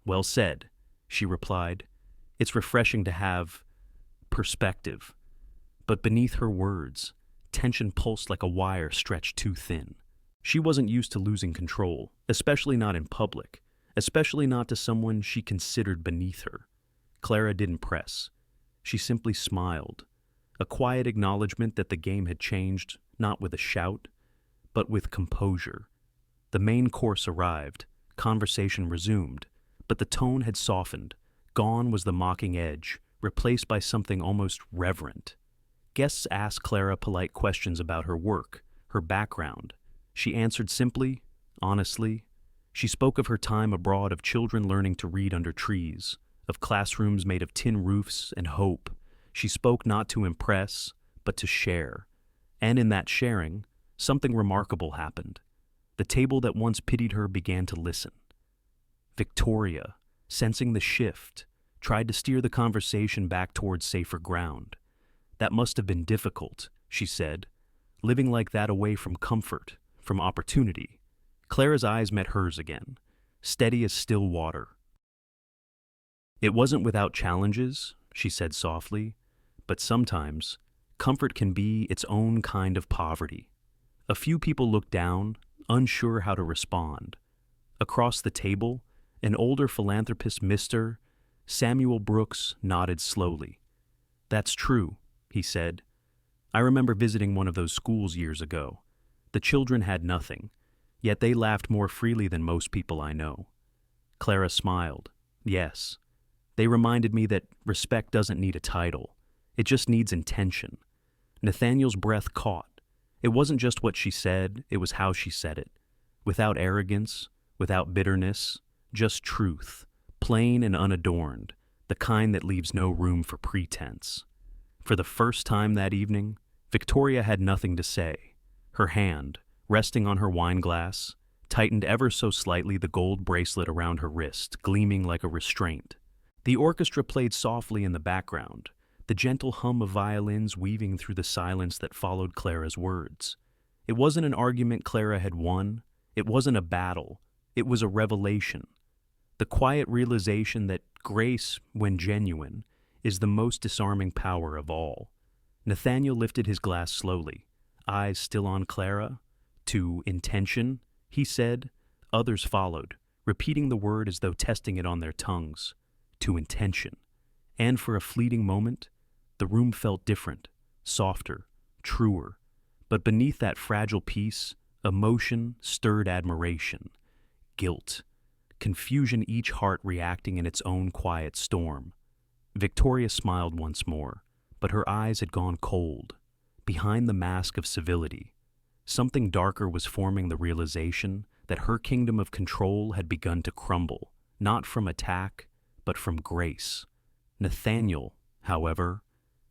"Well said," she replied. "It's refreshing to have perspective." But beneath her words, tension pulsed like a wire stretched too thin. She wasn't used to losing control, especially not in public, especially not to someone she considered beneath her. Clara didn't press. She simply smiled, a quiet acknowledgement that the game had changed, not with a shout, but with composure. The main course arrived, conversation resumed, but the tone had softened. Gone was the mocking edge, replaced by something almost reverent. Guests asked Clara polite questions about her work, her background. She answered simply, honestly. She spoke of her time abroad, of children learning to read under trees, of classrooms made of tin roofs and hope. She spoke not to impress, but to share. And in that sharing, something remarkable happened. The table that once pitied her began to listen. Victoria, sensing the shift, tried to steer the conversation back towards safer ground. "That must have been difficult," she said, "living like that away from comfort, from opportunity." Clara's eyes met hers again, steady as still water. "It wasn't without challenges," she said softly, "but sometimes comfort can be its own kind of poverty." A few people looked down, unsure how to respond. Across the table, an older philanthropist, Mr. Samuel Brooks, nodded slowly. "That's true," he said. "I remember visiting one of those schools years ago. The children had nothing, yet they laughed more freely than most people I know." Clara smiled. "Yes. They reminded me that respect doesn't need a title. It just needs intention." Nathaniel's breath caught. It wasn't just what she said, it was how she said it. Without arrogance, without bitterness, just truth, plain and unadorned, the kind that leaves no room for pretense. For the first time that evening, Victoria had nothing to say. Her hand, resting on her wineglass, tightened ever so slightly, the gold bracelet around her wrist, gleaming like a restraint. The orchestra played softly in the background, the gentle hum of violins weaving through the silence that followed Clara's words. It wasn't an argument Clara had won. It wasn't a battle. It was a revelation. The quiet realization that grace, when genuine, is the most disarming power of all. Nathaniel lifted his glass slowly, eyes still on Clara. "To intention," he said. Others followed, repeating the word as though testing it on their tongues. "To intention." And for a fleeting moment, the room felt different, softer, truer. But beneath that fragile peace, emotion stirred admiration, guilt, confusion, each heart reacting in its own quiet storm. Victoria smiled once more, but her eyes had gone cold. Behind the mask of civility, something darker was forming, the realization that her kingdom of control had begun to crumble, not from attack, but from grace. Nathaniel, however,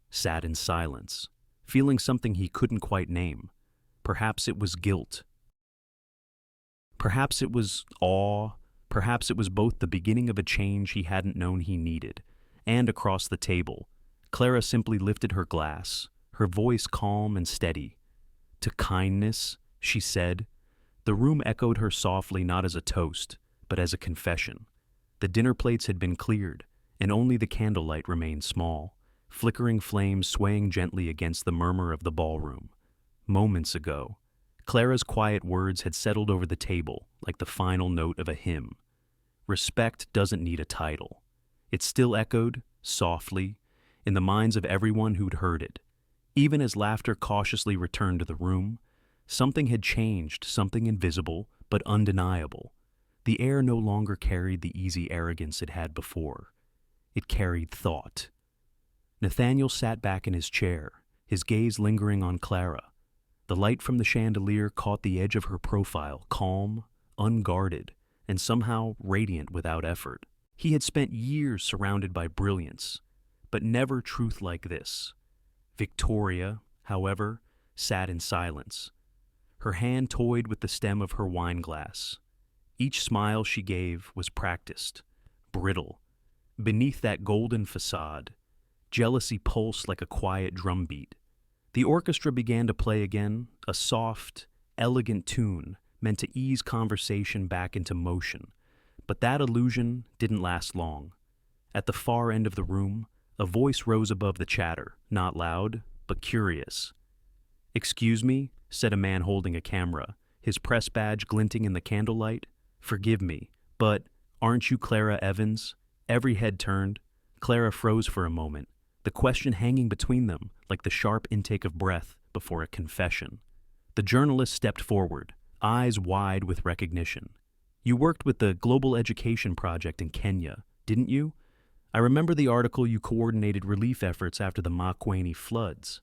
sat in silence, feeling something he couldn't quite name. Perhaps it was guilt. Perhaps it was awe. Perhaps it was both, the beginning of a change he hadn't known he needed. And across the table, Clara simply lifted her glass, her voice calm and steady. "To kindness," she said. The room echoed her softly, not as a toast, but as a confession. The dinner plates had been cleared, and only the candlelight remained small, flickering flames swaying gently against the murmur of the ballroom. Moments ago, Clara's quiet words had settled over the table like the final note of a hymn. Respect doesn't need a title. It still echoed, softly, in the minds of everyone who'd heard it. Even as laughter cautiously returned to the room, something had changed, something invisible but undeniable. The air no longer carried the easy arrogance it had before. It carried thought. Nathaniel sat back in his chair, his gaze lingering on Clara. The light from the chandelier caught the edge of her profile, calm, unguarded, and somehow radiant without effort. He had spent years surrounded by brilliance, but never truth like this. Victoria, however, sat in silence. Her hand toyed with the stem of her wineglass. Each smile she gave was practiced, brittle. Beneath that golden facade, jealousy pulsed like a quiet drumbeat. The orchestra began to play again, a soft, elegant tune meant to ease conversation back into motion. But that illusion didn't last long. At the far end of the room, a voice rose above the chatter, not loud, but curious. "Excuse me," said a man holding a camera, his press badge glinting in the candlelight. "Forgive me, but aren't you Clara Evans?" Every head turned. Clara froze for a moment, the question hanging between them like the sharp intake of breath before a confession. The journalist stepped forward, eyes wide with recognition. "You worked with the Global Education Project in Kenya, didn't you? I remember the article you coordinated relief efforts after the Makwene floods.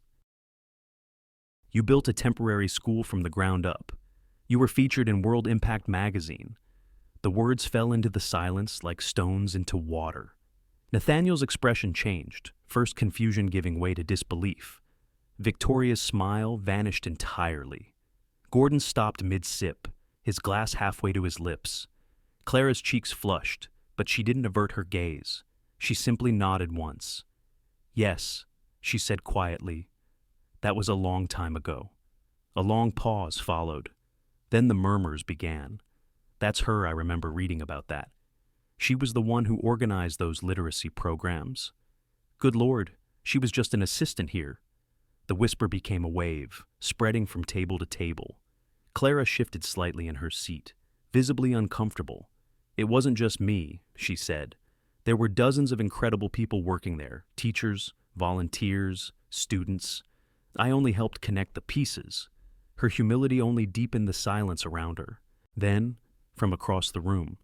You built a temporary school from the ground up. You were featured in World Impact magazine." The words fell into the silence like stones into water. Nathaniel's expression changed, first confusion giving way to disbelief. Victoria's smile vanished entirely. Gordon stopped mid-sip, his glass halfway to his lips. Clara's cheeks flushed, but she didn't avert her gaze. She simply nodded once. "Yes," she said quietly. "That was a long time ago." A long pause followed. Then the murmurs began. "That's her, I remember reading about that. She was the one who organized those literacy programs. Good Lord, she was just an assistant here." The whisper became a wave, spreading from table to table. Clara shifted slightly in her seat, visibly uncomfortable. "It wasn't just me," she said. "There were dozens of incredible people working there, teachers, volunteers, students. I only helped connect the pieces." Her humility only deepened the silence around her. Then, from across the room,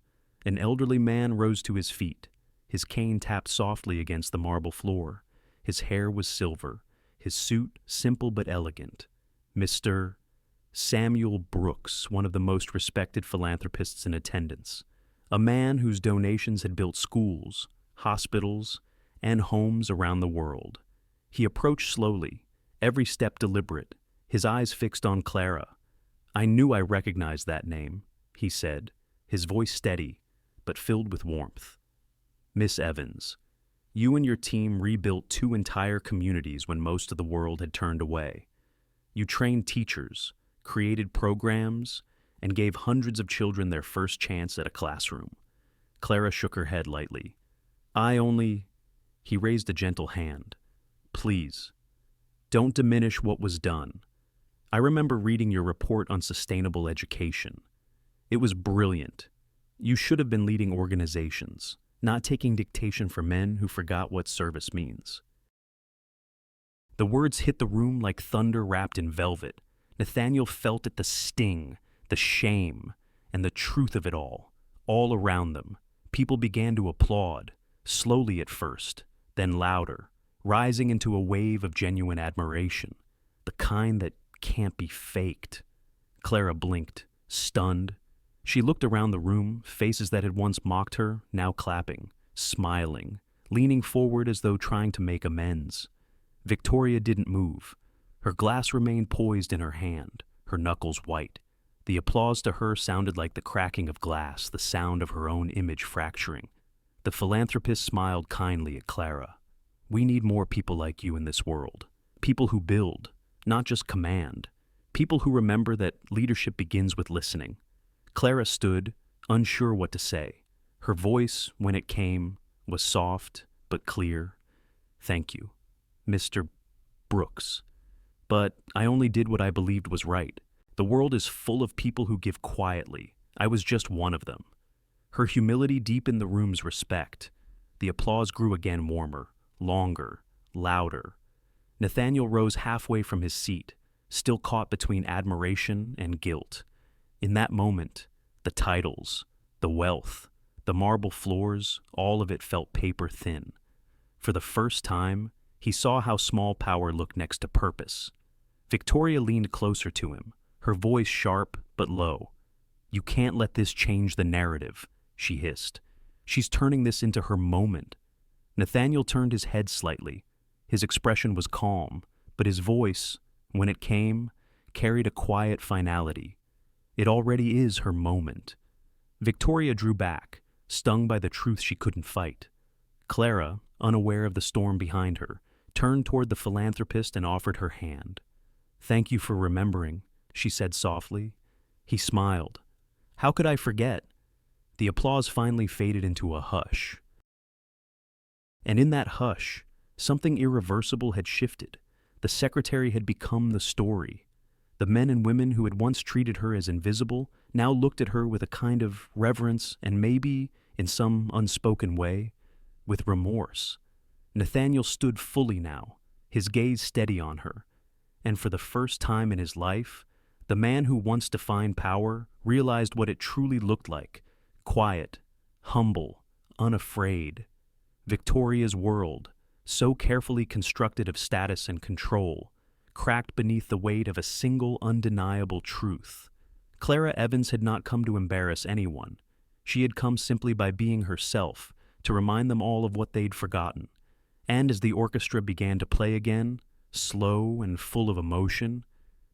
an elderly man rose to his feet. His cane tapped softly against the marble floor. His hair was silver, his suit simple but elegant. Mr. Samuel Brooks, one of the most respected philanthropists in attendance. A man whose donations had built schools, hospitals, and homes around the world. He approached slowly, every step deliberate, his eyes fixed on Clara. "I knew I recognized that name," he said, his voice steady, but filled with warmth. "Miss Evans, you and your team rebuilt 2 entire communities when most of the world had turned away. You trained teachers, created programs, and gave hundreds of children their first chance at a classroom." Clara shook her head lightly. He raised a gentle hand. "Please, don't diminish what was done. I remember reading your report on sustainable education. It was brilliant. You should have been leading organizations, not taking dictation from men who forgot what service means." The words hit the room like thunder wrapped in velvet. Nathaniel felt it, the sting, the shame, and the truth of it all around them. People began to applaud, slowly at first, then louder, rising into a wave of genuine admiration, the kind that can't be faked. Clara blinked, stunned. She looked around the room, faces that had once mocked her, now clapping, smiling, leaning forward as though trying to make amends. Victoria didn't move. Her glass remained poised in her hand, her knuckles white. The applause to her sounded like the cracking of glass, the sound of her own image fracturing. The philanthropist smiled kindly at Clara. "We need more people like you in this world. People who build, not just command. People who remember that leadership begins with listening." Clara stood, unsure what to say. Her voice, when it came, was soft but clear. "Thank you, Mr. Brooks. But I only did what I believed was right. The world is full of people who give quietly. I was just one of them." Her humility deepened the room's respect. The applause grew again warmer, longer, louder. Nathaniel rose halfway from his seat, still caught between admiration and guilt. In that moment, the titles, the wealth, the marble floors, all of it felt paper thin. For the first time, he saw how small power looked next to purpose. Victoria leaned closer to him, her voice sharp but low. "You can't let this change the narrative," she hissed. "She's turning this into her moment." Nathaniel turned his head slightly. His expression was calm, but his voice, when it came, carried a quiet finality. "It already is her moment." Victoria drew back, stung by the truth she couldn't fight. Clara, unaware of the storm behind her, turned toward the philanthropist and offered her hand. "Thank you for remembering," she said softly. He smiled. "How could I forget?" The applause finally faded into a hush. And in that hush, something irreversible had shifted. The secretary had become the story. The men and women who had once treated her as invisible now looked at her with a kind of reverence and maybe, in some unspoken way, with remorse. Nathaniel stood fully now, his gaze steady on her. And for the first time in his life, the man who once defined power realized what it truly looked like: quiet, humble, unafraid. Victoria's world, so carefully constructed of status and control, cracked beneath the weight of a single undeniable truth. Clara Evans had not come to embarrass anyone. She had come simply by being herself, to remind them all of what they'd forgotten. And as the orchestra began to play again, slow and full of emotion,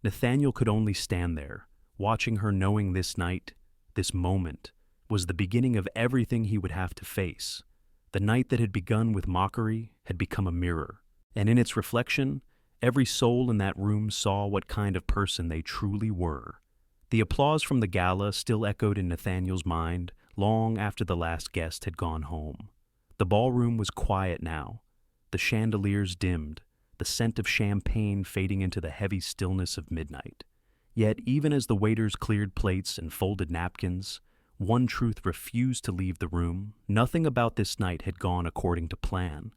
Nathaniel could only stand there, watching her, knowing this night, this moment, was the beginning of everything he would have to face. The night that had begun with mockery had become a mirror, and in its reflection, every soul in that room saw what kind of person they truly were. The applause from the gala still echoed in Nathaniel's mind long after the last guest had gone home. The ballroom was quiet now, the chandeliers dimmed, the scent of champagne fading into the heavy stillness of midnight. Yet even as the waiters cleared plates and folded napkins, one truth refused to leave the room. Nothing about this night had gone according to plan.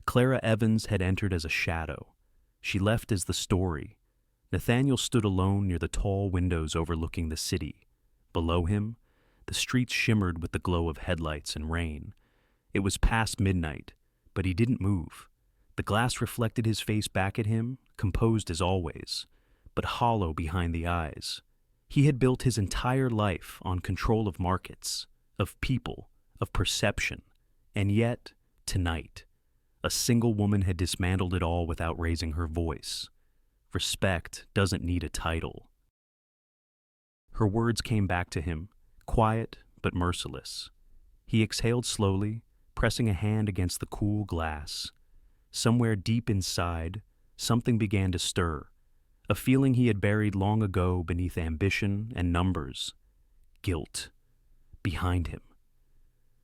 Clara Evans had entered as a shadow. She left as the story. Nathaniel stood alone near the tall windows overlooking the city. Below him, the streets shimmered with the glow of headlights and rain. It was past midnight, but he didn't move. The glass reflected his face back at him, composed as always, but hollow behind the eyes. He had built his entire life on control of markets, of people, of perception, and yet, tonight, a single woman had dismantled it all without raising her voice. Respect doesn't need a title. Her words came back to him, quiet but merciless. He exhaled slowly, pressing a hand against the cool glass. Somewhere deep inside, something began to stir, a feeling he had buried long ago beneath ambition and numbers. Guilt. Behind him.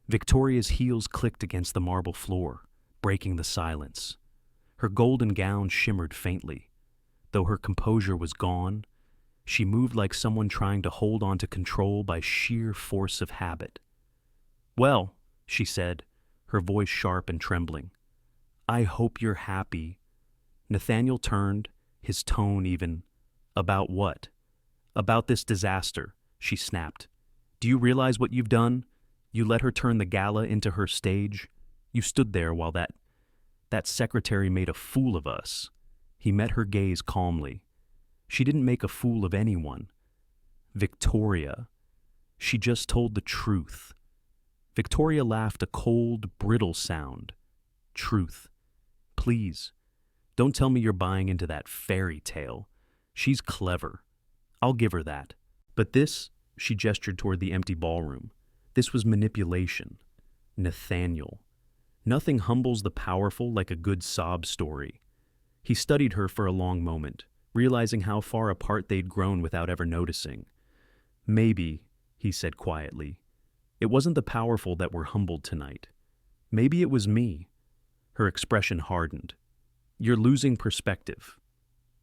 Victoria's heels clicked against the marble floor, breaking the silence. Her golden gown shimmered faintly. Though her composure was gone, she moved like someone trying to hold on to control by sheer force of habit. "Well," she said, her voice sharp and trembling, "I hope you're happy." Nathaniel turned, his tone even. "About what?" "About this disaster," she snapped. "Do you realize what you've done? You let her turn the gala into her stage. You stood there while that secretary made a fool of us." He met her gaze calmly. "She didn't make a fool of anyone. Victoria. She just told the truth." Victoria laughed a cold, brittle sound. "Truth. Please, don't tell me you're buying into that fairy tale. She's clever. I'll give her that. But this," she gestured toward the empty ballroom, "this was manipulation. Nathaniel. Nothing humbles the powerful like a good sob story." He studied her for a long moment, realizing how far apart they'd grown without ever noticing. "Maybe," he said quietly, "it wasn't the powerful that were humbled tonight. Maybe it was me." Her expression hardened. "You're losing perspective."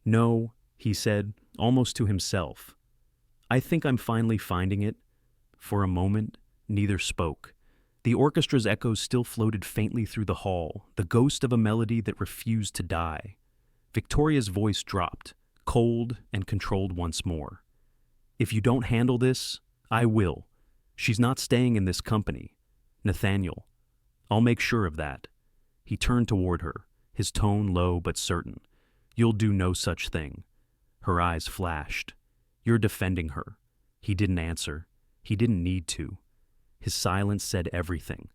"No," he said, almost to himself. "I think I'm finally finding it." For a moment, neither spoke. The orchestra's echoes still floated faintly through the hall, the ghost of a melody that refused to die. Victoria's voice dropped, cold and controlled once more. "If you don't handle this, I will. She's not staying in this company. Nathaniel. I'll make sure of that." He turned toward her, his tone low but certain. "You'll do no such thing." Her eyes flashed. "You're defending her." He didn't answer. He didn't need to. His silence said everything.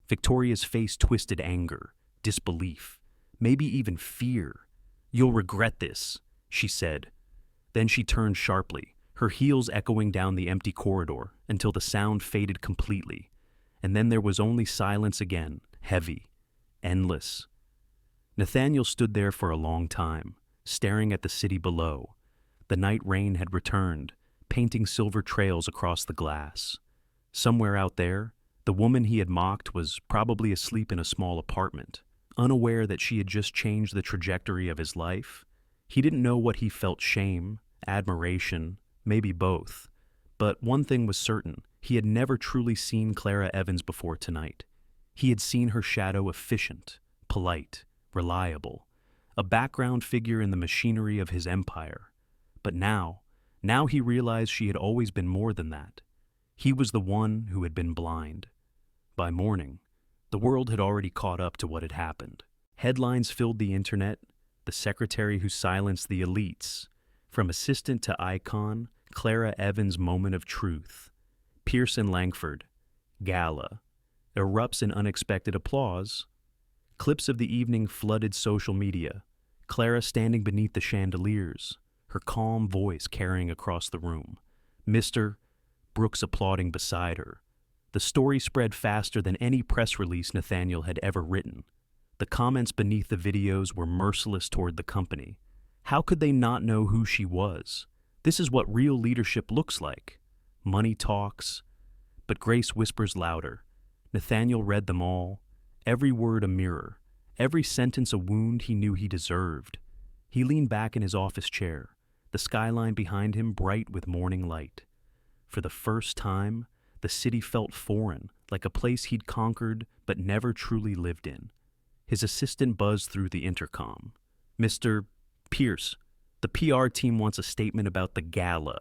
Victoria's face twisted anger, disbelief, maybe even fear. "You'll regret this," she said. Then she turned sharply, her heels echoing down the empty corridor until the sound faded completely. And then there was only silence again, heavy, endless. Nathaniel stood there for a long time, staring at the city below. The night rain had returned, painting silver trails across the glass. Somewhere out there, the woman he had mocked was probably asleep in a small apartment, unaware that she had just changed the trajectory of his life. He didn't know what he felt: shame, admiration, maybe both. But one thing was certain: he had never truly seen Clara Evans before tonight. He had seen her shadow efficient, polite, reliable, a background figure in the machinery of his empire. But now he realized she had always been more than that. He was the one who had been blind. By morning, the world had already caught up to what had happened. Headlines filled the internet: the secretary who silenced the elites. From assistant to icon, Clara Evans' moment of truth. Pearson Langford, gala, erupts in unexpected applause. Clips of the evening flooded social media. Clara standing beneath the chandeliers, her calm voice carrying across the room. Mr. Brooks applauding beside her. The story spread faster than any press release Nathaniel had ever written. The comments beneath the videos were merciless toward the company. How could they not know who she was? This is what real leadership looks like. Money talks, but grace whispers louder. Nathaniel read them all, every word a mirror, every sentence a wound he knew he deserved. He leaned back in his office chair, the skyline behind him bright with morning light. For the first time, the city felt foreign, like a place he'd conquered but never truly lived in. His assistant buzzed through the intercom. "Mr. Pierce, the PR team wants a statement about the gala."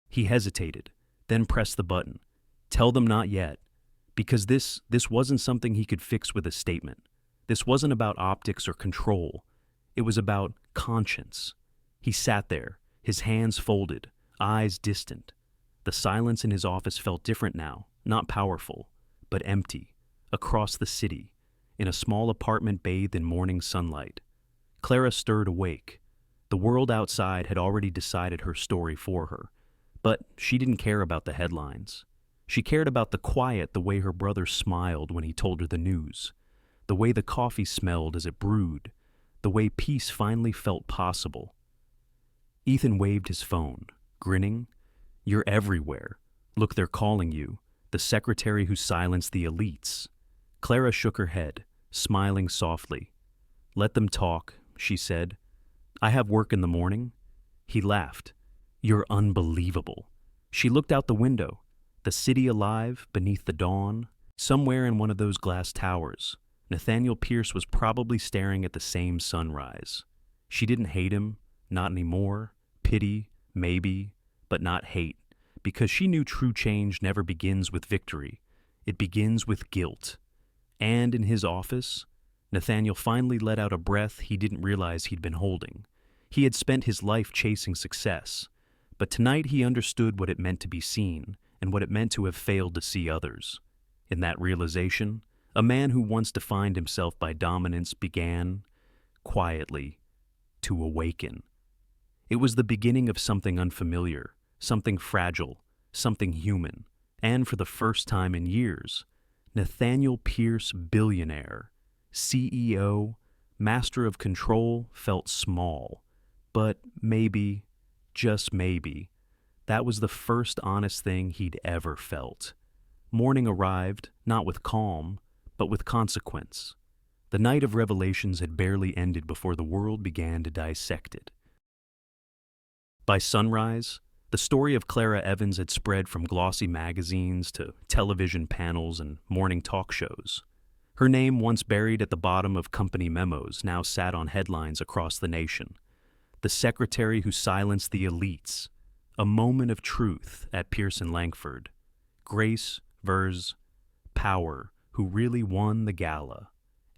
He hesitated, then pressed the button. Tell them not yet. Because this wasn't something he could fix with a statement. This wasn't about optics or control. It was about conscience. He sat there, his hands folded, eyes distant. The silence in his office felt different now, not powerful, but empty. Across the city, in a small apartment bathed in morning sunlight, Clara stirred awake. The world outside had already decided her story for her, but she didn't care about the headlines. She cared about the quiet, the way her brother smiled when he told her the news, the way the coffee smelled as it brewed, the way peace finally felt possible. Ethan waved his phone, grinning. "You're everywhere. Look, they're calling you. The secretary who silenced the elites." Clara shook her head, smiling softly. "Let them talk," she said. "I have work in the morning." He laughed. "You're unbelievable." She looked out the window, the city alive beneath the dawn. Somewhere in one of those glass towers, Nathaniel Pierce was probably staring at the same sunrise. She didn't hate him, not anymore. Pity, maybe, but not hate, because she knew true change never begins with victory. It begins with guilt. And in his office, Nathaniel finally let out a breath he didn't realize he'd been holding. He had spent his life chasing success, but tonight he understood what it meant to be seen and what it meant to have failed to see others. In that realization, a man who once defined himself by dominance began, quietly, to awaken. It was the beginning of something unfamiliar, something fragile, something human, and for the first time in years, Nathaniel Pierce, billionaire, CEO, master of control, felt small. But maybe, just maybe, that was the first honest thing he'd ever felt. Morning arrived, not with calm, but with consequence. The night of revelations had barely ended before the world began to dissect it. By sunrise, the story of Clara Evans had spread from glossy magazines to television panels and morning talk shows. Her name, once buried at the bottom of company memos, now sat on headlines across the nation. The secretary who silenced the elites. A moment of truth at Pearson Langford. Grace vs. Power, who really won the gala.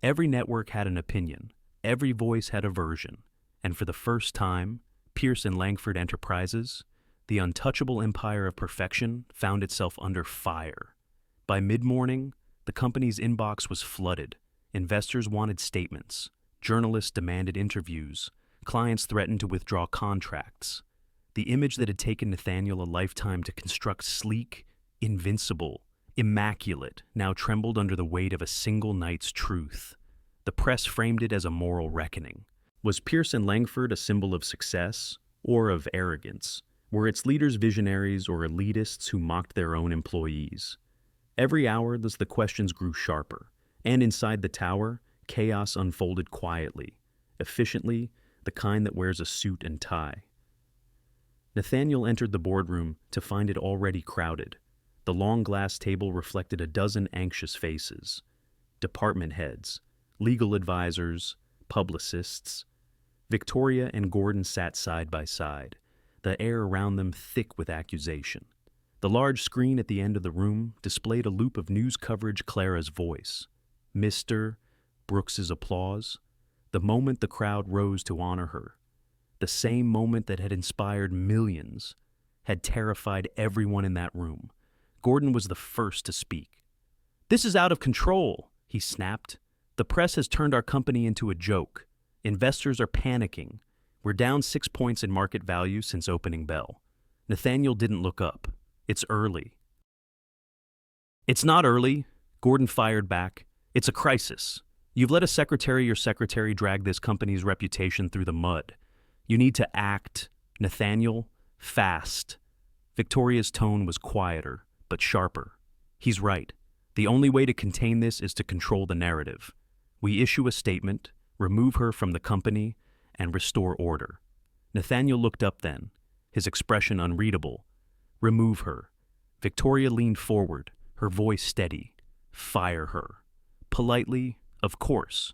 Every network had an opinion. Every voice had a version. And for the first time, Pearson Langford Enterprises, the untouchable empire of perfection, found itself under fire. By mid-morning, the company's inbox was flooded. Investors wanted statements. Journalists demanded interviews. Clients threatened to withdraw contracts. The image that had taken Nathaniel a lifetime to construct sleek, invincible, immaculate, now trembled under the weight of a single night's truth. The press framed it as a moral reckoning. Was Pearson Langford a symbol of success or of arrogance? Were its leaders visionaries or elitists who mocked their own employees? Every hour, the questions grew sharper, and inside the tower, chaos unfolded quietly, efficiently, the kind that wears a suit and tie. Nathaniel entered the boardroom to find it already crowded. The long glass table reflected a dozen anxious faces. Department heads, legal advisors, publicists. Victoria and Gordon sat side by side, the air around them thick with accusation. The large screen at the end of the room displayed a loop of news coverage. Clara's voice, Mr. Brooks's applause, the moment the crowd rose to honor her. The same moment that had inspired millions, had terrified everyone in that room. Gordon was the first to speak. "This is out of control," he snapped. "The press has turned our company into a joke. Investors are panicking. We're down 6 points in market value since opening bell." Nathaniel didn't look up. "It's early." "It's not early," Gordon fired back. "It's a crisis. You've let your secretary drag this company's reputation through the mud. You need to act, Nathaniel, fast." Victoria's tone was quieter, but sharper. "He's right. The only way to contain this is to control the narrative. We issue a statement, remove her from the company, and restore order." Nathaniel looked up then, his expression unreadable. "Remove her." Victoria leaned forward, her voice steady. "Fire her." Politely, of course.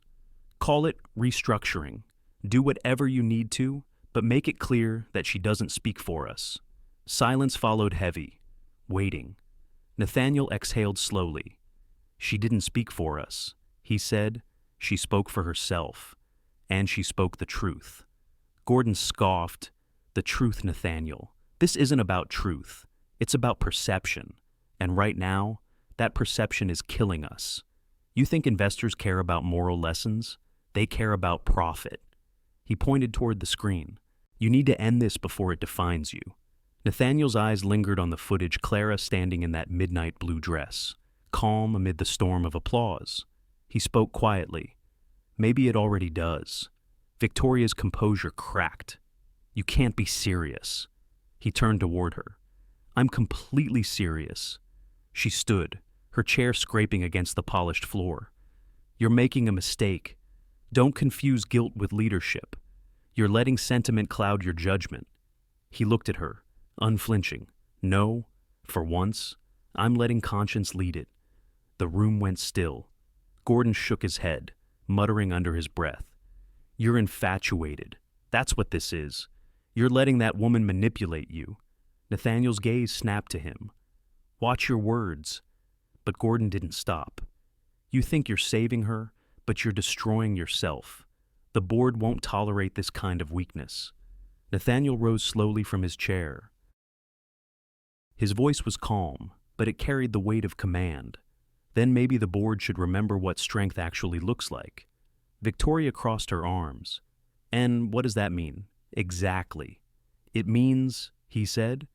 "Call it restructuring. Do whatever you need to, but make it clear that she doesn't speak for us." Silence followed, heavy, waiting. Nathaniel exhaled slowly. "She didn't speak for us," he said. "She spoke for herself, and she spoke the truth." Gordon scoffed. "The truth, Nathaniel. This isn't about truth. It's about perception. And right now, that perception is killing us. You think investors care about moral lessons? They care about profit." He pointed toward the screen. "You need to end this before it defines you." Nathaniel's eyes lingered on the footage. Clara standing in that midnight blue dress, calm amid the storm of applause. He spoke quietly. "Maybe it already does." Victoria's composure cracked. "You can't be serious." He turned toward her. "I'm completely serious." She stood, her chair scraping against the polished floor. "You're making a mistake. Don't confuse guilt with leadership. You're letting sentiment cloud your judgment." He looked at her, unflinching. "No, for once, I'm letting conscience lead it." The room went still. Gordon shook his head, muttering under his breath. "You're infatuated. That's what this is. You're letting that woman manipulate you." Nathaniel's gaze snapped to him. "Watch your words." But Gordon didn't stop. "You think you're saving her, but you're destroying yourself. The board won't tolerate this kind of weakness." Nathaniel rose slowly from his chair. His voice was calm, but it carried the weight of command. Then maybe the board should remember what strength actually looks like. Victoria crossed her arms. "And what does that mean?" "Exactly. It means," he said,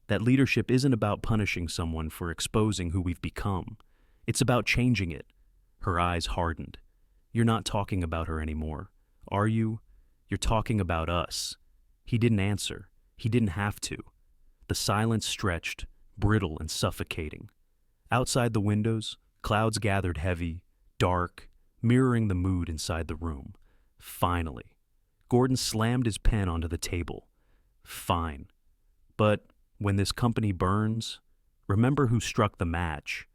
"that leadership isn't about punishing someone for exposing who we've become. It's about changing it." Her eyes hardened. "You're not talking about her anymore, are you? You're talking about us." He didn't answer. He didn't have to. The silence stretched, brittle and suffocating. Outside the windows, clouds gathered heavy, dark, mirroring the mood inside the room. Finally. Gordon slammed his pen onto the table. "Fine. But when this company burns, remember who struck the match."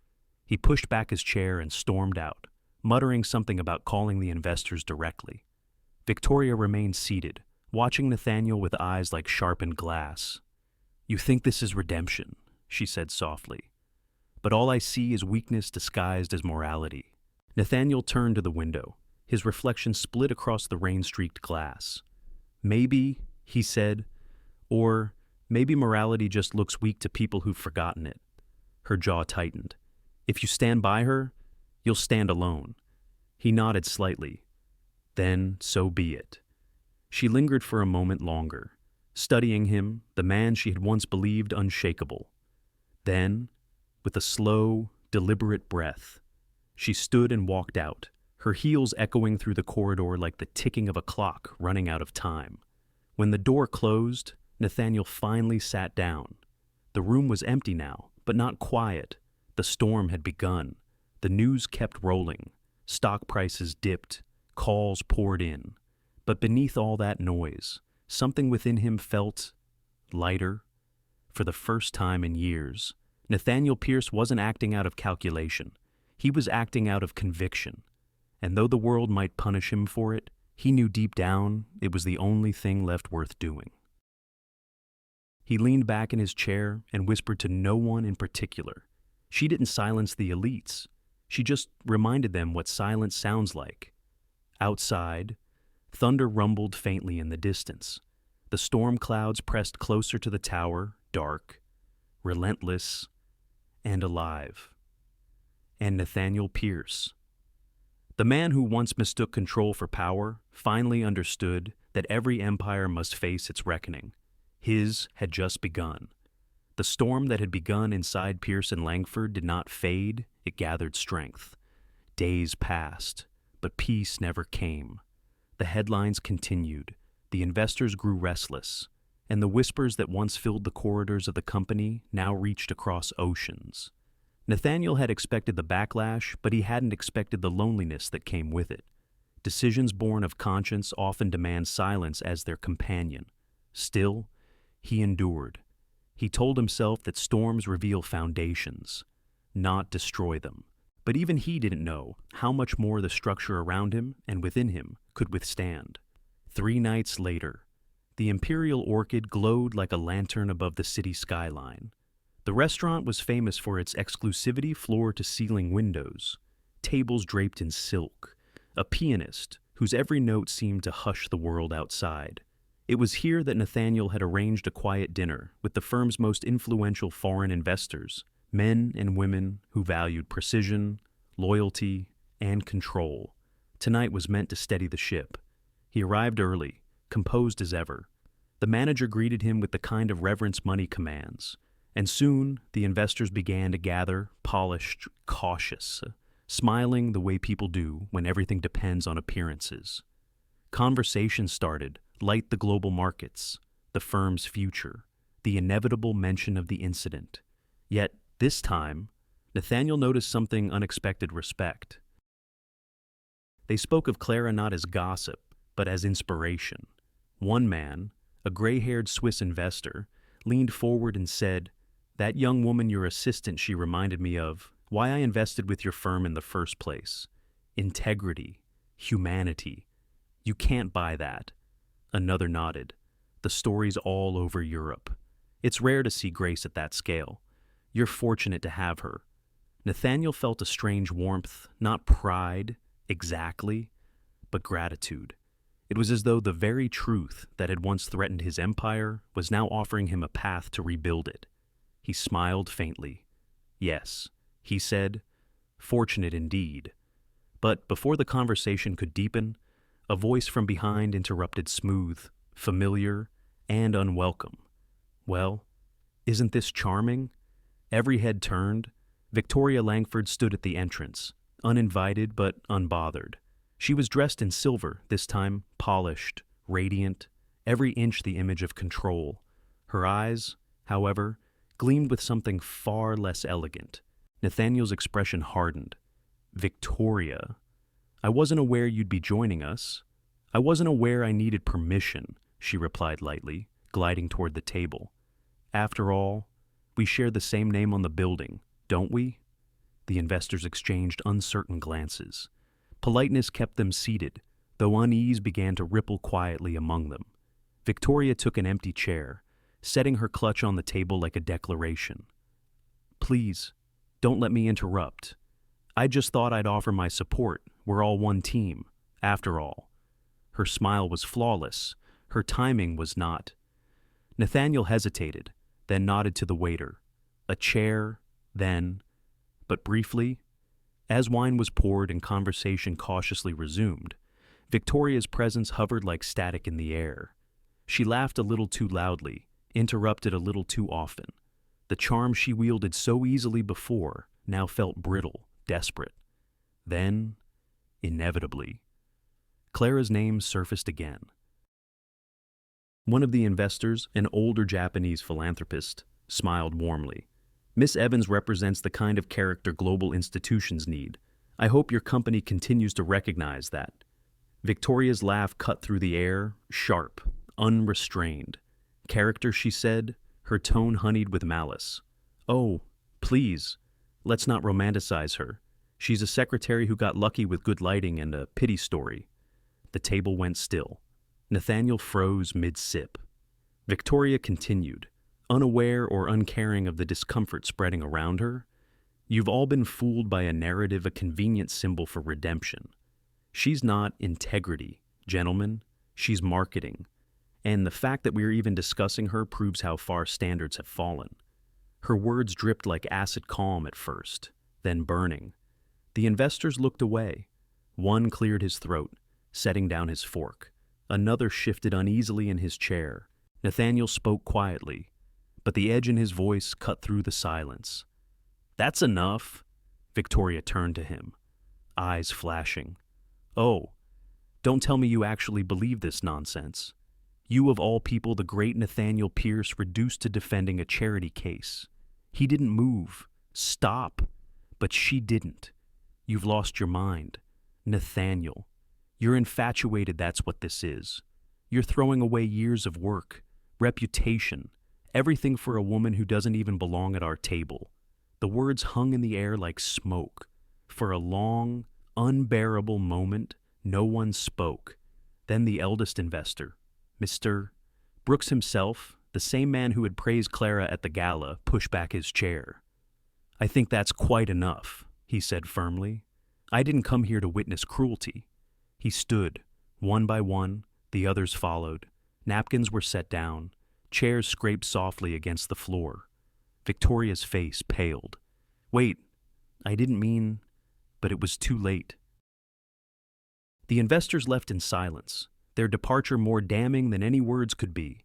He pushed back his chair and stormed out, muttering something about calling the investors directly. Victoria remained seated, watching Nathaniel with eyes like sharpened glass. "You think this is redemption," she said softly. "But all I see is weakness disguised as morality." Nathaniel turned to the window, his reflection split across the rain-streaked glass. "Maybe," he said, "or maybe morality just looks weak to people who've forgotten it." Her jaw tightened. "If you stand by her, you'll stand alone." He nodded slightly. "Then so be it." She lingered for a moment longer, studying him, the man she had once believed unshakable. Then, with a slow, deliberate breath, she stood and walked out, her heels echoing through the corridor like the ticking of a clock running out of time. When the door closed, Nathaniel finally sat down. The room was empty now, but not quiet. The storm had begun. The news kept rolling. Stock prices dipped. Calls poured in. But beneath all that noise, something within him felt lighter. For the first time in years, Nathaniel Pierce wasn't acting out of calculation. He was acting out of conviction. And though the world might punish him for it, he knew deep down it was the only thing left worth doing. He leaned back in his chair and whispered to no one in particular. She didn't silence the elites. She just reminded them what silence sounds like. Outside, thunder rumbled faintly in the distance. The storm clouds pressed closer to the tower, dark, relentless, and alive. And Nathaniel Pierce, the man who once mistook control for power, finally understood that every empire must face its reckoning. His had just begun. The storm that had begun inside Pierce and Langford did not fade, it gathered strength. Days passed, but peace never came. The headlines continued, the investors grew restless, and the whispers that once filled the corridors of the company now reached across oceans. Nathaniel had expected the backlash, but he hadn't expected the loneliness that came with it. Decisions born of conscience often demand silence as their companion. Still, he endured. He told himself that storms reveal foundations, not destroy them. But even he didn't know how much more the structure around him and within him could withstand. 3 nights later, the Imperial Orchid glowed like a lantern above the city skyline. The restaurant was famous for its exclusivity floor-to-ceiling windows, tables draped in silk, a pianist whose every note seemed to hush the world outside. It was here that Nathaniel had arranged a quiet dinner with the firm's most influential foreign investors, men and women who valued precision, loyalty, and control. Tonight was meant to steady the ship. He arrived early, composed as ever. The manager greeted him with the kind of reverence money commands, and soon the investors began to gather, polished, cautious, smiling the way people do when everything depends on appearances. Conversation started, light the global markets, the firm's future, the inevitable mention of the incident. Yet, this time, Nathaniel noticed something unexpected respect. They spoke of Clara not as gossip, but as inspiration. One man, a gray-haired Swiss investor, leaned forward and said, "That young woman, your assistant, she reminded me of why I invested with your firm in the first place. Integrity, humanity. You can't buy that." Another nodded. "The story's all over Europe. It's rare to see grace at that scale. You're fortunate to have her." Nathaniel felt a strange warmth, not pride, exactly, but gratitude. It was as though the very truth that had once threatened his empire was now offering him a path to rebuild it. He smiled faintly. "Yes," he said, "fortunate indeed." But before the conversation could deepen, a voice from behind interrupted, smooth, familiar, and unwelcome. "Well, isn't this charming?" Every head turned. Victoria Langford stood at the entrance, uninvited but unbothered. She was dressed in silver, this time polished, radiant, every inch the image of control. Her eyes, however, gleamed with something far less elegant. Nathaniel's expression hardened. "Victoria, I wasn't aware you'd be joining us. I wasn't aware I needed permission," she replied lightly, gliding toward the table. "After all, we share the same name on the building, don't we?" The investors exchanged uncertain glances. Politeness kept them seated, though unease began to ripple quietly among them. Victoria took an empty chair, setting her clutch on the table like a declaration. "Please, don't let me interrupt. I just thought I'd offer my support. We're all one team, after all." Her smile was flawless. Her timing was not. Nathaniel hesitated, then nodded to the waiter. A chair, then, but briefly, as wine was poured and conversation cautiously resumed, Victoria's presence hovered like static in the air. She laughed a little too loudly, interrupted a little too often. The charm she wielded so easily before now felt brittle, desperate. Then, inevitably. Clara's name surfaced again. One of the investors, an older Japanese philanthropist, smiled warmly. Miss Evans represents the kind of character global institutions need. I hope your company continues to recognize that. Victoria's laugh cut through the air, sharp, unrestrained. Character, she said, her tone honeyed with malice. Oh, please, let's not romanticize her. She's a secretary who got lucky with good lighting and a pity story. The table went still. Nathaniel froze mid-sip. Victoria continued, unaware or uncaring of the discomfort spreading around her. You've all been fooled by a narrative, a convenient symbol for redemption. She's not integrity, gentlemen. She's marketing. And the fact that we're even discussing her proves how far standards have fallen. Her words dripped like acid calm at first, then burning. The investors looked away. One cleared his throat, setting down his fork. Another shifted uneasily in his chair. Nathaniel spoke quietly, but the edge in his voice cut through the silence. That's enough. Victoria turned to him, eyes flashing. Oh, don't tell me you actually believe this nonsense. You of all people, the great Nathaniel Pierce, reduced to defending a charity case. He didn't move. Stop. But she didn't. You've lost your mind. Nathaniel. You're infatuated, that's what this is. You're throwing away years of work, reputation, everything for a woman who doesn't even belong at our table. The words hung in the air like smoke. For a long, unbearable moment, no one spoke. Then the eldest investor, Mr. Brooks himself, the same man who had praised Clara at the gala, pushed back his chair. I think that's quite enough, he said firmly. I didn't come here to witness cruelty. He stood. One by one, the others followed. Napkins were set down. Chairs scraped softly against the floor. Victoria's face paled. Wait, I didn't mean... But it was too late. The investors left in silence, their departure more damning than any words could be.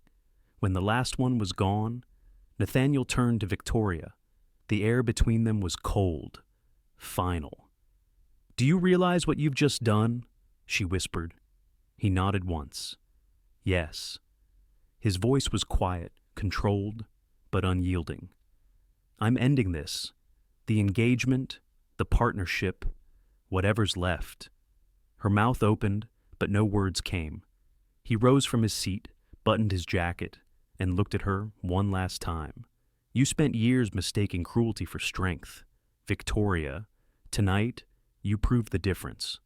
When the last one was gone, Nathaniel turned to Victoria. The air between them was cold, final. Do you realize what you've just done? She whispered. He nodded once. Yes. His voice was quiet, controlled, but unyielding. I'm ending this. The engagement, the partnership, whatever's left. Her mouth opened, but no words came. He rose from his seat, buttoned his jacket, and looked at her one last time. You spent years mistaking cruelty for strength. Victoria, tonight, you proved the difference.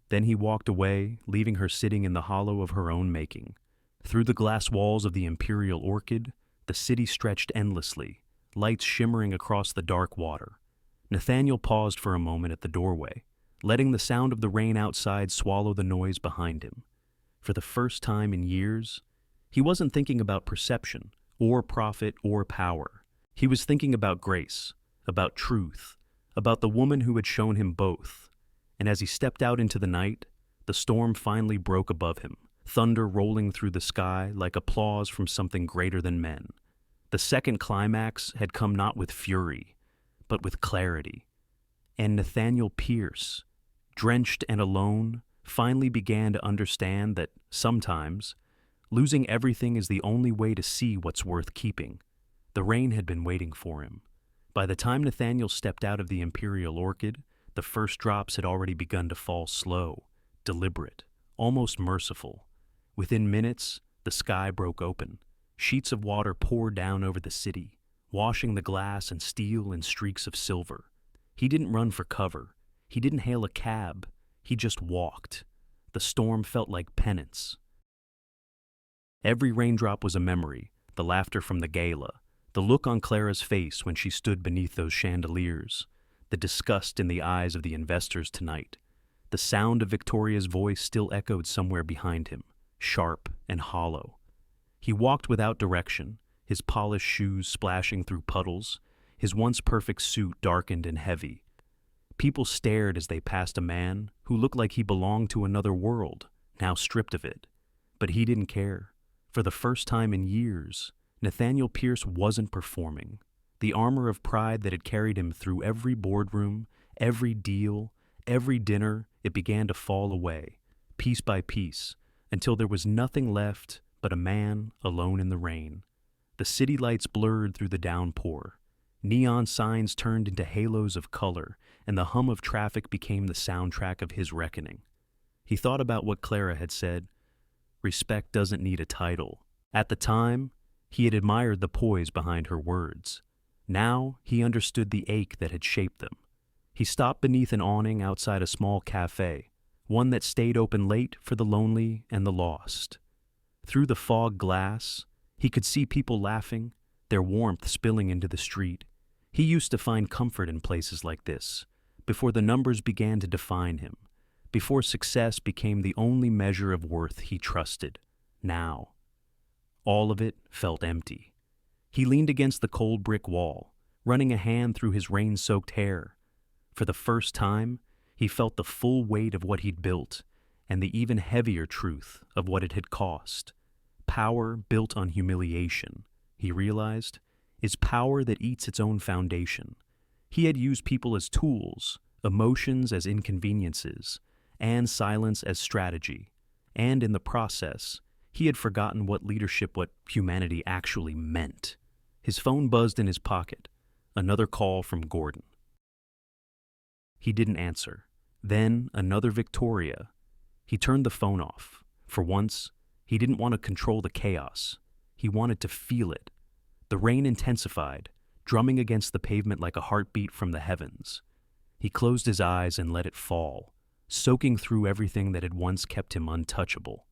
Then he walked away, leaving her sitting in the hollow of her own making. Through the glass walls of the Imperial Orchid, the city stretched endlessly, lights shimmering across the dark water. Nathaniel paused for a moment at the doorway, letting the sound of the rain outside swallow the noise behind him. For the first time in years, he wasn't thinking about perception, or profit, or power. He was thinking about grace, about truth, about the woman who had shown him both. And as he stepped out into the night, the storm finally broke above him, thunder rolling through the sky like applause from something greater than men. The second climax had come not with fury, but with clarity. And Nathaniel Pierce, drenched and alone, finally began to understand that sometimes losing everything is the only way to see what's worth keeping. The rain had been waiting for him. By the time Nathaniel stepped out of the Imperial Orchid, the first drops had already begun to fall slow, deliberate, almost merciful. Within minutes, the sky broke open. Sheets of water poured down over the city, washing the glass and steel in streaks of silver. He didn't run for cover. He didn't hail a cab. He just walked. The storm felt like penance. Every raindrop was a memory, the laughter from the gala, the look on Clara's face when she stood beneath those chandeliers, the disgust in the eyes of the investors tonight. The sound of Victoria's voice still echoed somewhere behind him, sharp and hollow. He walked without direction, his polished shoes splashing through puddles, his once perfect suit darkened and heavy. People stared as they passed a man who looked like he belonged to another world, now stripped of it. But he didn't care. For the first time in years, Nathaniel Pierce wasn't performing. The armor of pride that had carried him through every boardroom, every deal, Every dinner, it began to fall away, piece by piece, until there was nothing left but a man alone in the rain. The city lights blurred through the downpour. Neon signs turned into halos of color, and the hum of traffic became the soundtrack of his reckoning. He thought about what Clara had said, "Respect doesn't need a title." At the time, he had admired the poise behind her words. Now he understood the ache that had shaped them. He stopped beneath an awning outside a small cafe, one that stayed open late for the lonely and the lost. Through the fog glass, he could see people laughing, their warmth spilling into the street. He used to find comfort in places like this, before the numbers began to define him, before success became the only measure of worth he trusted. Now, all of it felt empty. He leaned against the cold brick wall, running a hand through his rain-soaked hair. For the first time, he felt the full weight of what he'd built, and the even heavier truth of what it had cost. Power built on humiliation, he realized, is power that eats its own foundation. He had used people as tools, emotions as inconveniences, and silence as strategy. And in the process, he had forgotten what humanity actually meant. His phone buzzed in his pocket. Another call from Gordon. He didn't answer. Then another Victoria. He turned the phone off. For once, he didn't want to control the chaos. He wanted to feel it. The rain intensified, drumming against the pavement like a heartbeat from the heavens. He closed his eyes and let it fall, soaking through everything that had once kept him untouchable.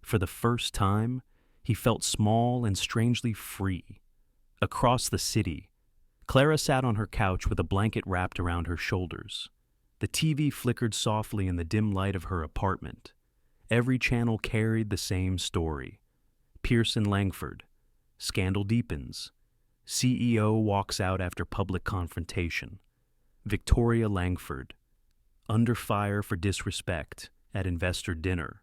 For the first time, he felt small and strangely free. Across the city, Clara sat on her couch with a blanket wrapped around her shoulders. The TV flickered softly in the dim light of her apartment. Every channel carried the same story. Pearson Langford. Scandal deepens. CEO walks out after public confrontation. Victoria Langford. Under fire for disrespect at investor dinner.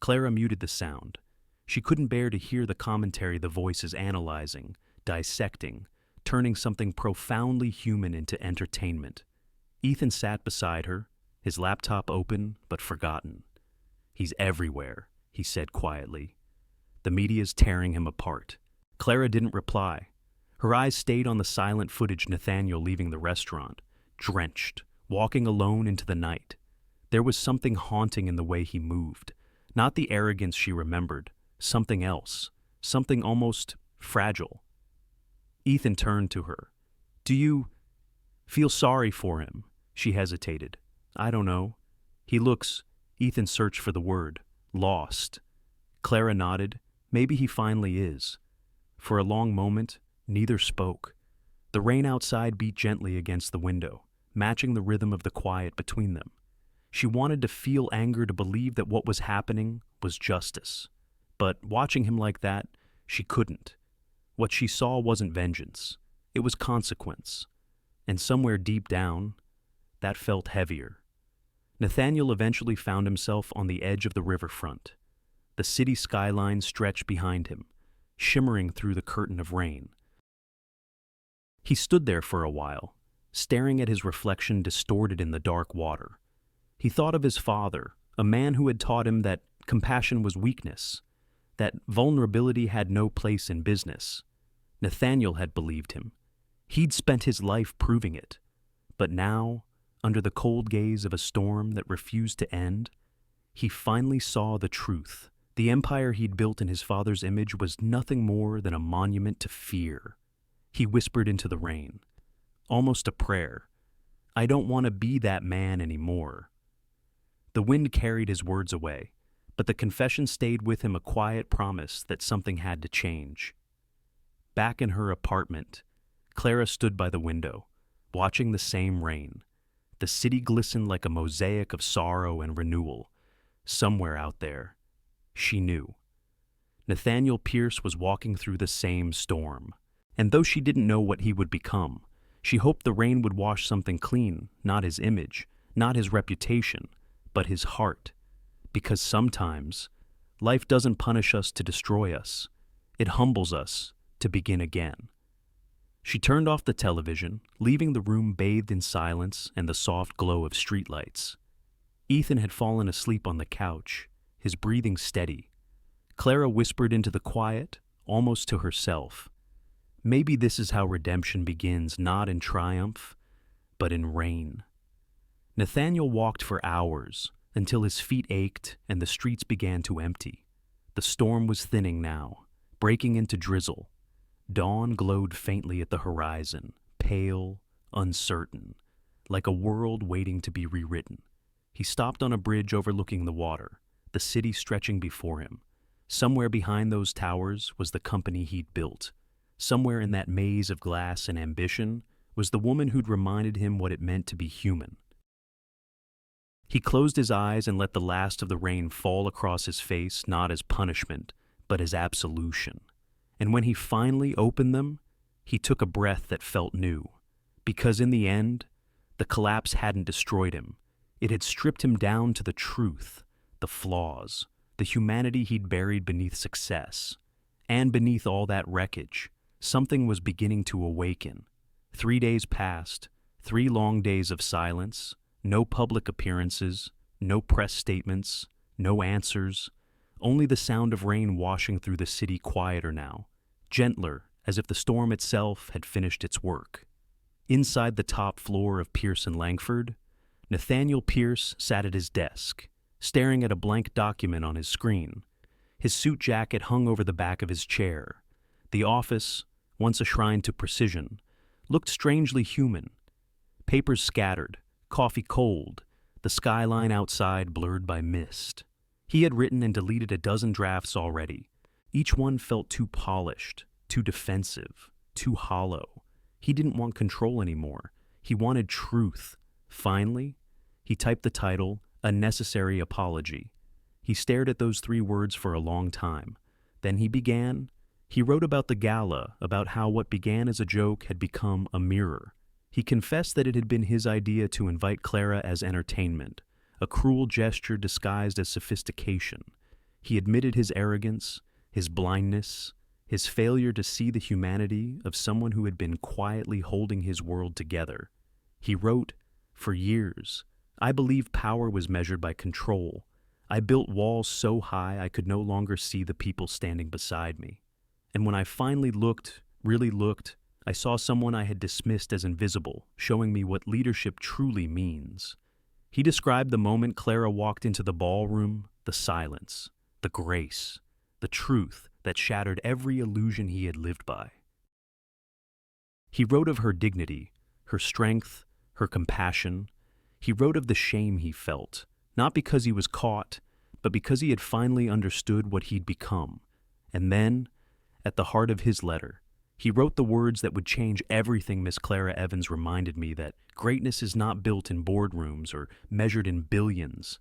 Clara muted the sound. She couldn't bear to hear the commentary the voices analyzing, dissecting, turning something profoundly human into entertainment. Ethan sat beside her, his laptop open but forgotten. "He's everywhere," he said quietly. "The media's tearing him apart." Clara didn't reply. Her eyes stayed on the silent footage Nathaniel leaving the restaurant, drenched, walking alone into the night. There was something haunting in the way he moved. Not the arrogance she remembered, something else, something almost fragile. Ethan turned to her. "Do you feel sorry for him?" She hesitated. "I don't know. He looks," Ethan searched for the word, "lost." Clara nodded. "Maybe he finally is." For a long moment, neither spoke. The rain outside beat gently against the window, matching the rhythm of the quiet between them. She wanted to feel anger, to believe that what was happening was justice. But watching him like that, she couldn't. What she saw wasn't vengeance. It was consequence. And somewhere deep down, that felt heavier. Nathaniel eventually found himself on the edge of the riverfront. The city skyline stretched behind him, shimmering through the curtain of rain. He stood there for a while, staring at his reflection distorted in the dark water. He thought of his father, a man who had taught him that compassion was weakness, that vulnerability had no place in business. Nathaniel had believed him. He'd spent his life proving it. But now, under the cold gaze of a storm that refused to end, he finally saw the truth. The empire he'd built in his father's image was nothing more than a monument to fear. He whispered into the rain, almost a prayer, "I don't want to be that man anymore." The wind carried his words away, but the confession stayed with him, a quiet promise that something had to change. Back in her apartment, Clara stood by the window, watching the same rain. The city glistened like a mosaic of sorrow and renewal. Somewhere out there, she knew, Nathaniel Pierce was walking through the same storm. And though she didn't know what he would become, she hoped the rain would wash something clean, not his image, not his reputation, but his heart. Because sometimes, life doesn't punish us to destroy us. It humbles us to begin again. She turned off the television, leaving the room bathed in silence and the soft glow of streetlights. Ethan had fallen asleep on the couch, his breathing steady. Clara whispered into the quiet, almost to herself. Maybe this is how redemption begins, not in triumph, but in rain. Nathaniel walked for hours, until his feet ached and the streets began to empty. The storm was thinning now, breaking into drizzle. Dawn glowed faintly at the horizon, pale, uncertain, like a world waiting to be rewritten. He stopped on a bridge overlooking the water, the city stretching before him. Somewhere behind those towers was the company he'd built. Somewhere in that maze of glass and ambition was the woman who'd reminded him what it meant to be human. He closed his eyes and let the last of the rain fall across his face, not as punishment, but as absolution. And when he finally opened them, he took a breath that felt new. Because in the end, the collapse hadn't destroyed him. It had stripped him down to the truth, the flaws, the humanity he'd buried beneath success. And beneath all that wreckage, something was beginning to awaken. 3 days passed, 3 long days of silence, no public appearances, no press statements, no answers, only the sound of rain washing through the city, quieter now, gentler, as if the storm itself had finished its work. Inside the top floor of Pierce & Langford, Nathaniel Pierce sat at his desk, staring at a blank document on his screen. His suit jacket hung over the back of his chair. The office, once a shrine to precision, looked strangely human. Papers scattered, coffee cold, the skyline outside blurred by mist. He had written and deleted a dozen drafts already. Each one felt too polished, too defensive, too hollow. He didn't want control anymore. He wanted truth. Finally, he typed the title, A Necessary Apology. He stared at those 3 words for a long time. Then he began. He wrote about the gala, about how what began as a joke had become a mirror. He confessed that it had been his idea to invite Clara as entertainment, a cruel gesture disguised as sophistication. He admitted his arrogance, his blindness, his failure to see the humanity of someone who had been quietly holding his world together. He wrote, "For years, I believed power was measured by control. I built walls so high I could no longer see the people standing beside me. And when I finally looked, really looked, I saw someone I had dismissed as invisible, showing me what leadership truly means." He described the moment Clara walked into the ballroom, the silence, the grace, the truth that shattered every illusion he had lived by. He wrote of her dignity, her strength, her compassion. He wrote of the shame he felt, not because he was caught, but because he had finally understood what he'd become. And then, at the heart of his letter, he wrote the words that would change everything. Miss Clara Evans reminded me that greatness is not built in boardrooms or measured in billions.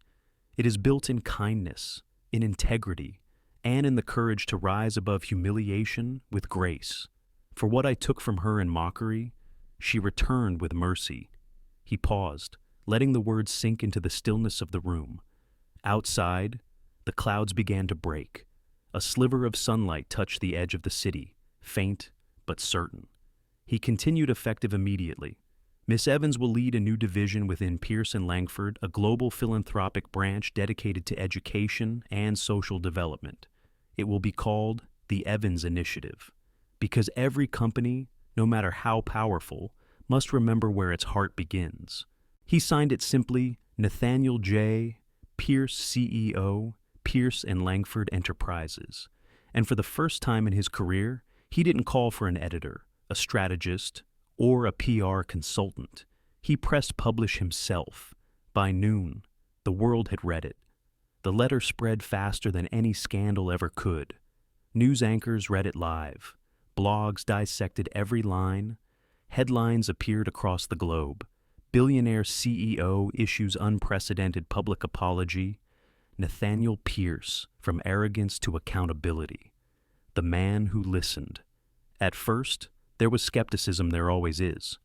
It is built in kindness, in integrity, and in the courage to rise above humiliation with grace. For what I took from her in mockery, she returned with mercy. He paused, letting the words sink into the stillness of the room. Outside, the clouds began to break. A sliver of sunlight touched the edge of the city, faint but certain. He continued, effective immediately. Miss Evans will lead a new division within Pierce & Langford, a global philanthropic branch dedicated to education and social development. It will be called the Evans Initiative, because every company, no matter how powerful, must remember where its heart begins. He signed it simply, Nathaniel J. Pierce, CEO, Pierce & Langford Enterprises. And for the first time in his career, he didn't call for an editor, a strategist, or a PR consultant. He pressed publish himself. By noon, the world had read it. The letter spread faster than any scandal ever could. News anchors read it live. Blogs dissected every line. Headlines appeared across the globe. Billionaire CEO issues unprecedented public apology. Nathaniel Pierce, from arrogance to accountability. The man who listened. At first, there was skepticism, there always is.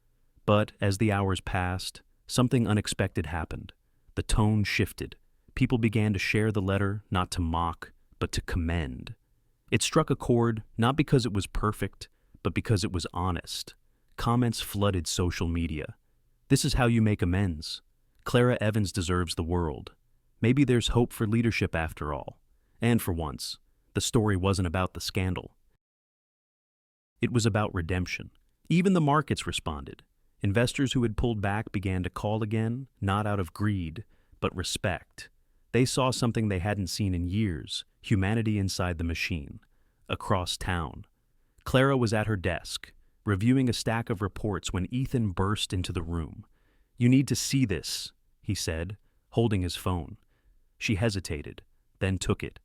But as the hours passed, something unexpected happened. The tone shifted. People began to share the letter, not to mock, but to commend. It struck a chord, not because it was perfect, but because it was honest. Comments flooded social media. "This is how you make amends. Clara Evans deserves the world. Maybe there's hope for leadership after all." And for once, the story wasn't about the scandal. It was about redemption. Even the markets responded. Investors who had pulled back began to call again, not out of greed, but respect. They saw something they hadn't seen in years: humanity inside the machine. Across town, Clara was at her desk, reviewing a stack of reports when Ethan burst into the room. "You need to see this," he said, holding his phone. She hesitated, then took it.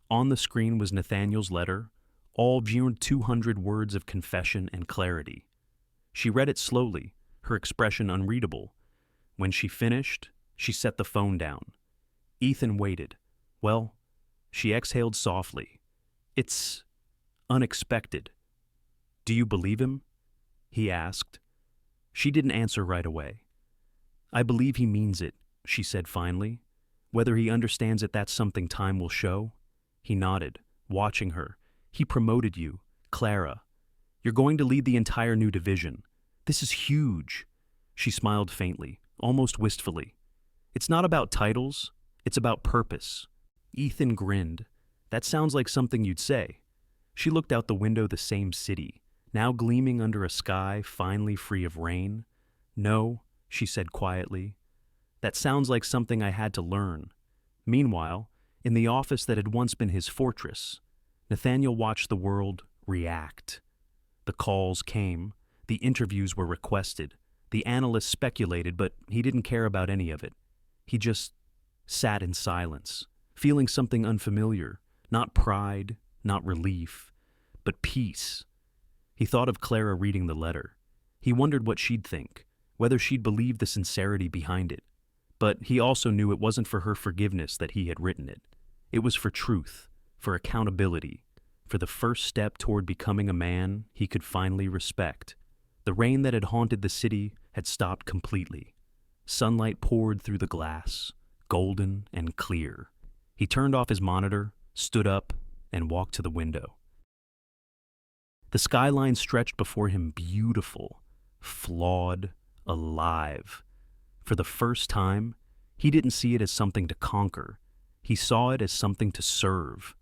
On the screen was Nathaniel's letter, all 200 words of confession and clarity. She read it slowly, her expression unreadable. When she finished, she set the phone down. Ethan waited. "Well," she exhaled softly, "it's unexpected." "Do you believe him?" he asked. She didn't answer right away. "I believe he means it," she said finally. "Whether he understands it, that's something time will show." He nodded, watching her. "He promoted you, Clara. You're going to lead the entire new division. This is huge." She smiled faintly, almost wistfully. "It's not about titles, it's about purpose." Ethan grinned. "That sounds like something you'd say." She looked out the window, the same city, now gleaming under a sky finally free of rain. "No," she said quietly. "That sounds like something I had to learn." Meanwhile, in the office that had once been his fortress, Nathaniel watched the world react. The calls came, the interviews were requested, the analysts speculated, but he didn't care about any of it. He just sat in silence, feeling something unfamiliar, not pride, not relief, but peace. He thought of Clara reading the letter. He wondered what she'd think, whether she'd believe the sincerity behind it. But he also knew it wasn't for her forgiveness that he had written it. It was for truth, for accountability, for the first step toward becoming a man he could finally respect. The rain that had haunted the city had stopped completely. Sunlight poured through the glass, golden and clear. He turned off his monitor, stood up, and walked to the window. The skyline stretched before him, beautiful, flawed, alive. For the first time, he didn't see it as something to conquer. He saw it as something to serve.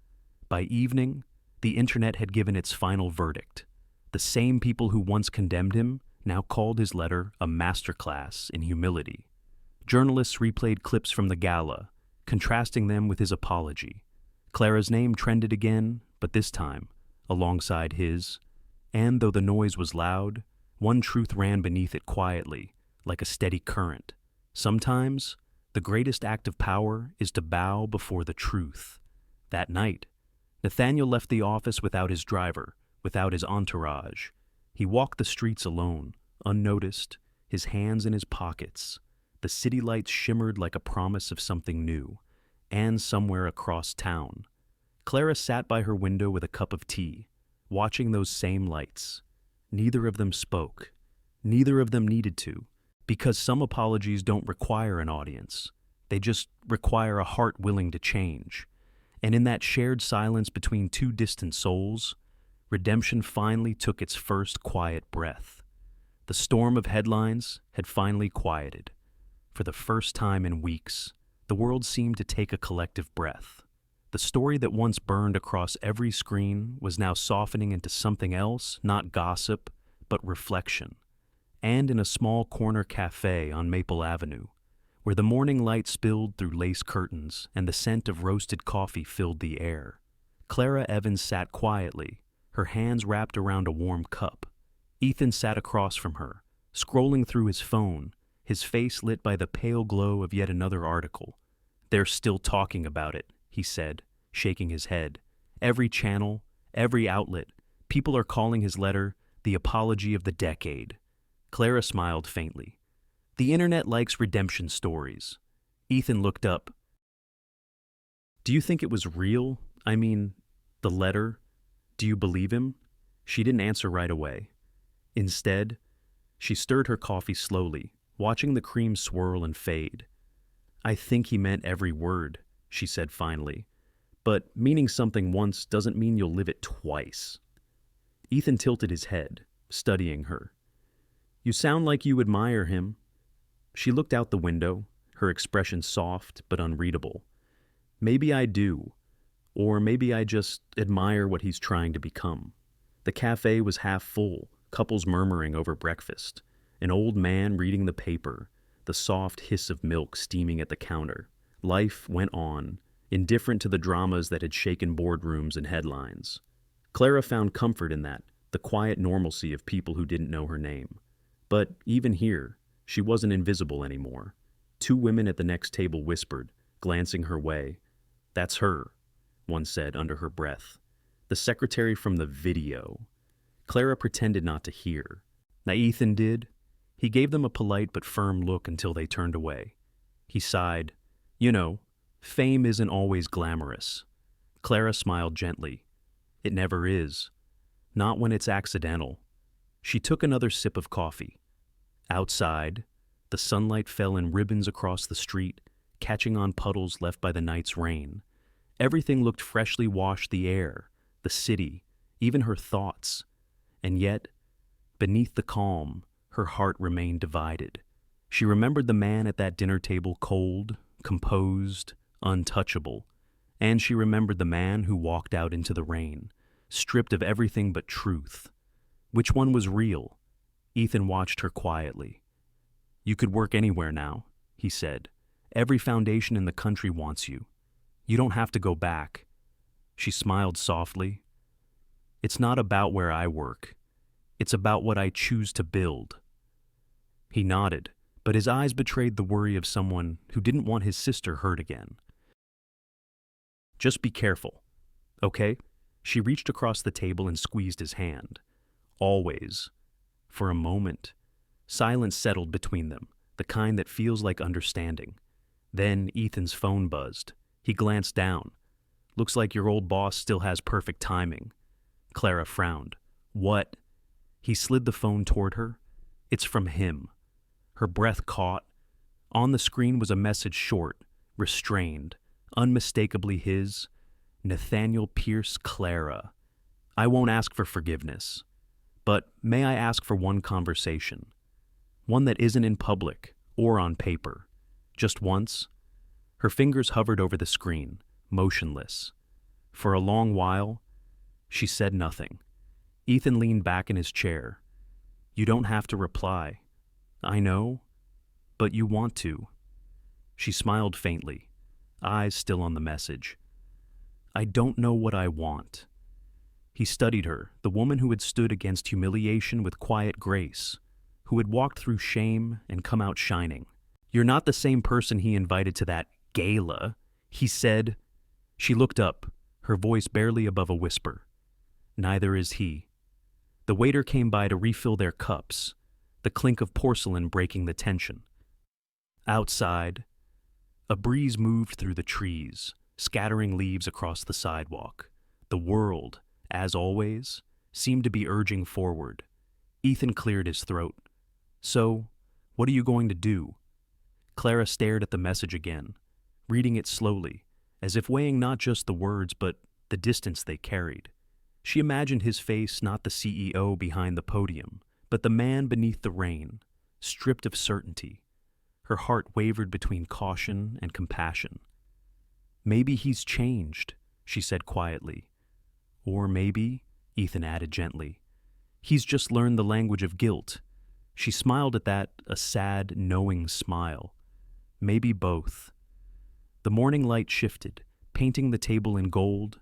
By evening, the internet had given its final verdict. The same people who once condemned him now called his letter a masterclass in humility. Journalists replayed clips from the gala, contrasting them with his apology. Clara's name trended again, but this time alongside his. And though the noise was loud, one truth ran beneath it quietly, like a steady current. Sometimes, the greatest act of power is to bow before the truth. That night, Nathaniel left the office without his driver, without his entourage. He walked the streets alone, unnoticed, his hands in his pockets. The city lights shimmered like a promise of something new, and somewhere across town. Clara sat by her window with a cup of tea, watching those same lights. Neither of them spoke. Neither of them needed to, because some apologies don't require an audience. They just require a heart willing to change. And in that shared silence between two distant souls, redemption finally took its first quiet breath. The storm of headlines had finally quieted. For the first time in weeks, the world seemed to take a collective breath. The story that once burned across every screen was now softening into something else, not gossip, but reflection. And in a small corner cafe on Maple Avenue, where the morning light spilled through lace curtains and the scent of roasted coffee filled the air, Clara Evans sat quietly, her hands wrapped around a warm cup. Ethan sat across from her, scrolling through his phone, his face lit by the pale glow of yet another article. "They're still talking about it," he said, shaking his head. "Every channel, every outlet, people are calling his letter the apology of the decade." Clara smiled faintly. "The internet likes redemption stories." Ethan looked up. "Do you think it was real? I mean, the letter? Do you believe him?" She didn't answer right away. Instead, she stirred her coffee slowly, watching the cream swirl and fade. "I think he meant every word," she said finally. "But meaning something once doesn't mean you'll live it twice." Ethan tilted his head, studying her. You sound like you admire him. She looked out the window, her expression soft but unreadable. Maybe I do, or maybe I just admire what he's trying to become. The cafe was half full, couples murmuring over breakfast, an old man reading the paper, the soft hiss of milk steaming at the counter. Life went on, indifferent to the dramas that had shaken boardrooms and headlines. Clara found comfort in that, the quiet normalcy of people who didn't know her name. But even here, she wasn't invisible anymore. Two women at the next table whispered, glancing her way. "That's her," one said under her breath. "The secretary from the video." Clara pretended not to hear. Now Ethan did. He gave them a polite but firm look until they turned away. He sighed. "You know, fame isn't always glamorous." Clara smiled gently. "It never is. Not when it's accidental." She took another sip of coffee. Outside, the sunlight fell in ribbons across the street, catching on puddles left by the night's rain. Everything looked freshly washed: the air, the city, even her thoughts. And yet, beneath the calm, her heart remained divided. She remembered the man at that dinner table, cold, composed, untouchable. And she remembered the man who walked out into the rain, stripped of everything but truth. Which one was real? Ethan watched her quietly. "You could work anywhere now," he said. "Every foundation in the country wants you. You don't have to go back." She smiled softly. "It's not about where I work. It's about what I choose to build." He nodded, but his eyes betrayed the worry of someone who didn't want his sister hurt again. "Just be careful, okay?" She reached across the table and squeezed his hand. "Always." For a moment, silence settled between them, the kind that feels like understanding. Then Ethan's phone buzzed. He glanced down. "Looks like your old boss still has perfect timing." Clara frowned. "What?" He slid the phone toward her. "It's from him." Her breath caught. On the screen was a message, short, restrained, unmistakably his. "Nathaniel Pierce, Clara. I won't ask for forgiveness. But may I ask for one conversation? One that isn't in public or on paper. Just once?" Her fingers hovered over the screen, motionless. For a long while, she said nothing. Ethan leaned back in his chair. "You don't have to reply. I know, but you want to." She smiled faintly, eyes still on the message. "I don't know what I want." He studied her, the woman who had stood against humiliation with quiet grace, who had walked through shame and come out shining. "You're not the same person he invited to that gala," he said. She looked up, her voice barely above a whisper. "Neither is he." The waiter came by to refill their cups, the clink of porcelain breaking the tension. Outside, a breeze moved through the trees, scattering leaves across the sidewalk. The world, as always, seemed to be urging forward. Ethan cleared his throat. "So, what are you going to do?" Clara stared at the message again, reading it slowly, as if weighing not just the words but the distance they carried. She imagined his face not the CEO behind the podium, but the man beneath the rain, stripped of certainty. Her heart wavered between caution and compassion. "Maybe he's changed," she said quietly. "Or maybe," Ethan added gently, "he's just learned the language of guilt." She smiled at that, a sad, knowing smile. Maybe both. The morning light shifted, painting the table in gold.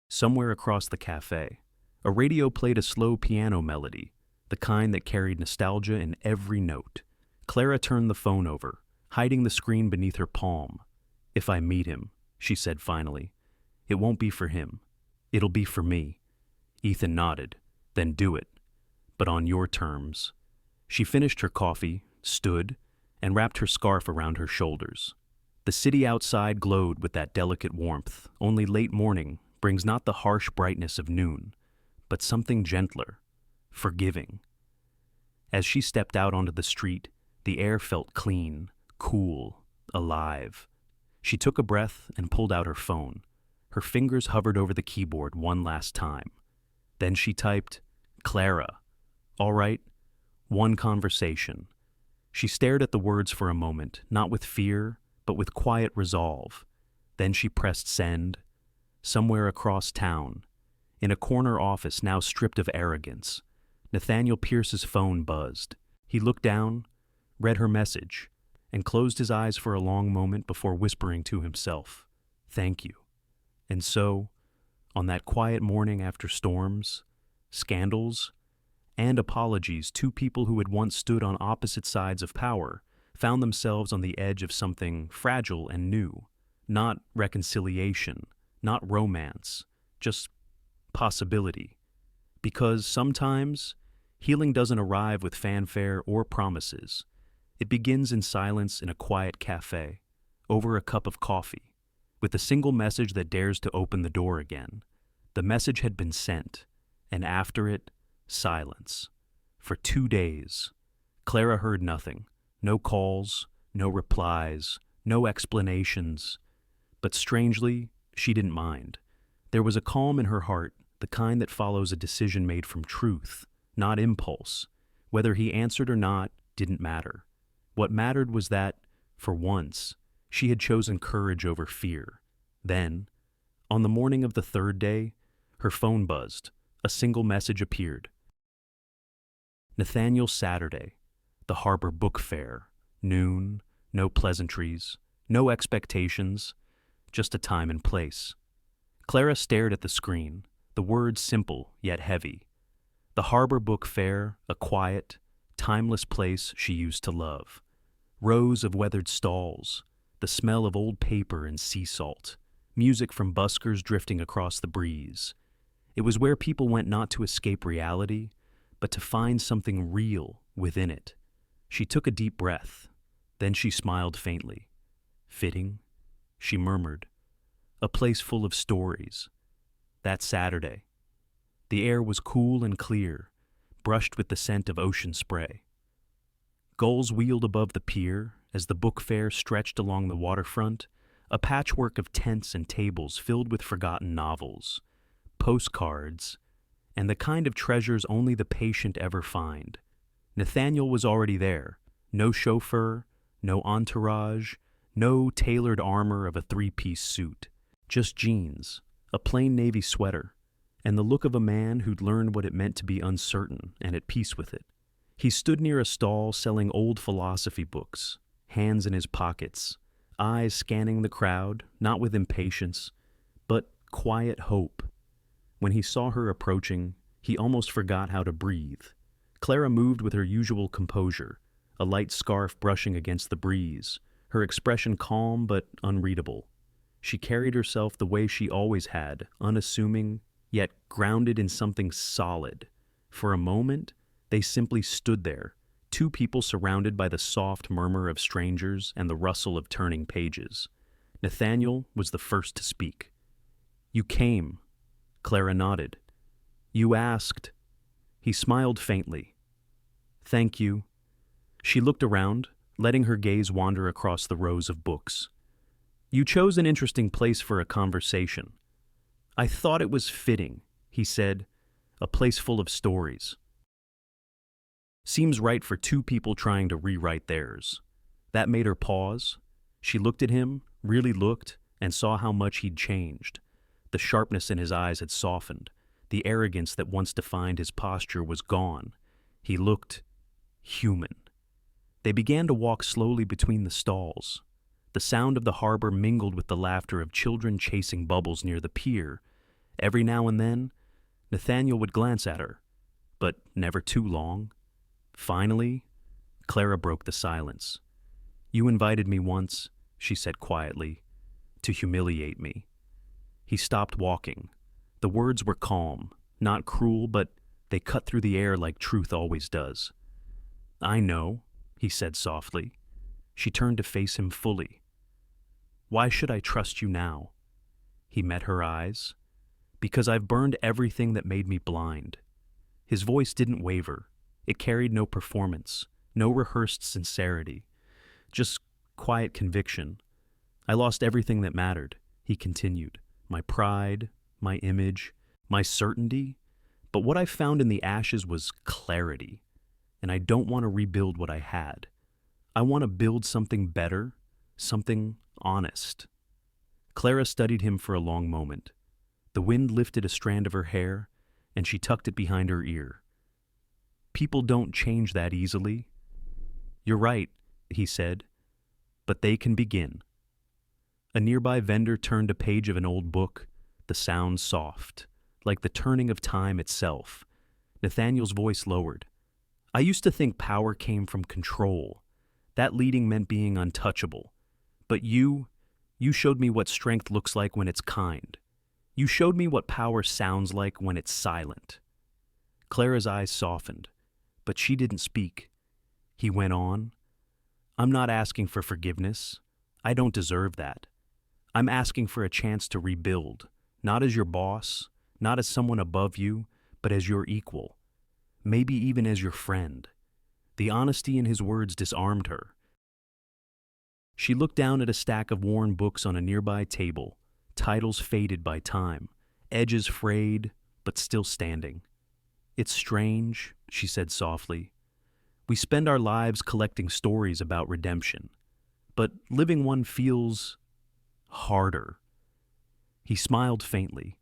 Somewhere across the cafe, a radio played a slow piano melody, the kind that carried nostalgia in every note. Clara turned the phone over, hiding the screen beneath her palm. "If I meet him," she said finally, "it won't be for him. It'll be for me." Ethan nodded. "Then do it. But on your terms." She finished her coffee, stood, and wrapped her scarf around her shoulders. The city outside glowed with that delicate warmth. Only late morning brings not the harsh brightness of noon, but something gentler, forgiving. As she stepped out onto the street, the air felt clean, cool, alive. She took a breath and pulled out her phone. Her fingers hovered over the keyboard one last time. Then she typed, "Clara, all right, One conversation. She stared at the words for a moment, not with fear, but with quiet resolve. Then she pressed send. Somewhere across town, in a corner office now stripped of arrogance, Nathaniel Pierce's phone buzzed. He looked down, read her message, and closed his eyes for a long moment before whispering to himself, "Thank you." And so, on that quiet morning after storms, scandals, and apologies, two people who had once stood on opposite sides of power found themselves on the edge of something fragile and new. Not reconciliation, not romance, just possibility. Because sometimes, healing doesn't arrive with fanfare or promises. It begins in silence in a quiet cafe, over a cup of coffee, with a single message that dares to open the door again. The message had been sent, and after it, silence. For 2 days, Clara heard nothing. No calls, no replies, no explanations. But strangely, she didn't mind. There was a calm in her heart, the kind that follows a decision made from truth, not impulse. Whether he answered or not didn't matter. What mattered was that, for once, she had chosen courage over fear. Then, on the morning of the third day, her phone buzzed. A single message appeared. Nathaniel, Saturday, the Harbor Book Fair, noon, no pleasantries, no expectations, just a time and place. Clara stared at the screen, the words simple yet heavy. The Harbor Book Fair, a quiet, timeless place she used to love. Rows of weathered stalls, the smell of old paper and sea salt, music from buskers drifting across the breeze. It was where people went not to escape reality, but to find something real within it. She took a deep breath. Then she smiled faintly. Fitting, she murmured. A place full of stories. That Saturday. The air was cool and clear, brushed with the scent of ocean spray. Gulls wheeled above the pier as the book fair stretched along the waterfront, a patchwork of tents and tables filled with forgotten novels, postcards, and the kind of treasures only the patient ever find. Nathaniel was already there. No chauffeur, no entourage, no tailored armor of a three-piece suit. Just jeans, a plain navy sweater, and the look of a man who'd learned what it meant to be uncertain and at peace with it. He stood near a stall selling old philosophy books, hands in his pockets, eyes scanning the crowd, not with impatience, but quiet hope. When he saw her approaching, he almost forgot how to breathe. Clara moved with her usual composure, a light scarf brushing against the breeze, her expression calm but unreadable. She carried herself the way she always had, unassuming, yet grounded in something solid. For a moment, they simply stood there, two people surrounded by the soft murmur of strangers and the rustle of turning pages. Nathaniel was the first to speak. "You came." Clara nodded. "You asked." He smiled faintly. "Thank you." She looked around, letting her gaze wander across the rows of books. "You chose an interesting place for a conversation." "I thought it was fitting," he said, "a place full of stories." Seems right for two people trying to rewrite theirs. That made her pause. She looked at him, really looked, and saw how much he'd changed. The sharpness in his eyes had softened. The arrogance that once defined his posture was gone. He looked human. They began to walk slowly between the stalls. The sound of the harbor mingled with the laughter of children chasing bubbles near the pier. Every now and then, Nathaniel would glance at her, but never too long. Finally, Clara broke the silence. "You invited me once," she said quietly, "to humiliate me." He stopped walking. The words were calm, not cruel, but they cut through the air like truth always does. "I know," he said softly. She turned to face him fully. "Why should I trust you now?" He met her eyes. "Because I've burned everything that made me blind." His voice didn't waver. It carried no performance, no rehearsed sincerity, just quiet conviction. "I lost everything that mattered," he continued. "My pride, my image, my certainty. But what I found in the ashes was clarity. and I don't want to rebuild what I had. I want to build something better, something honest." Clara studied him for a long moment. The wind lifted a strand of her hair, and she tucked it behind her ear. "People don't change that easily." "You're right," he said, "but they can begin." A nearby vendor turned a page of an old book, the sound soft, like the turning of time itself. Nathaniel's voice lowered. "I used to think power came from control. That leading meant being untouchable. But you showed me what strength looks like when it's kind. You showed me what power sounds like when it's silent." Clara's eyes softened, but she didn't speak. He went on, "I'm not asking for forgiveness. I don't deserve that. I'm asking for a chance to rebuild, not as your boss, not as someone above you, but as your equal. Maybe even as your friend." The honesty in his words disarmed her. She looked down at a stack of worn books on a nearby table, titles faded by time, edges frayed, but still standing. "It's strange," she said softly. "We spend our lives collecting stories about redemption, but living one feels harder." He smiled faintly.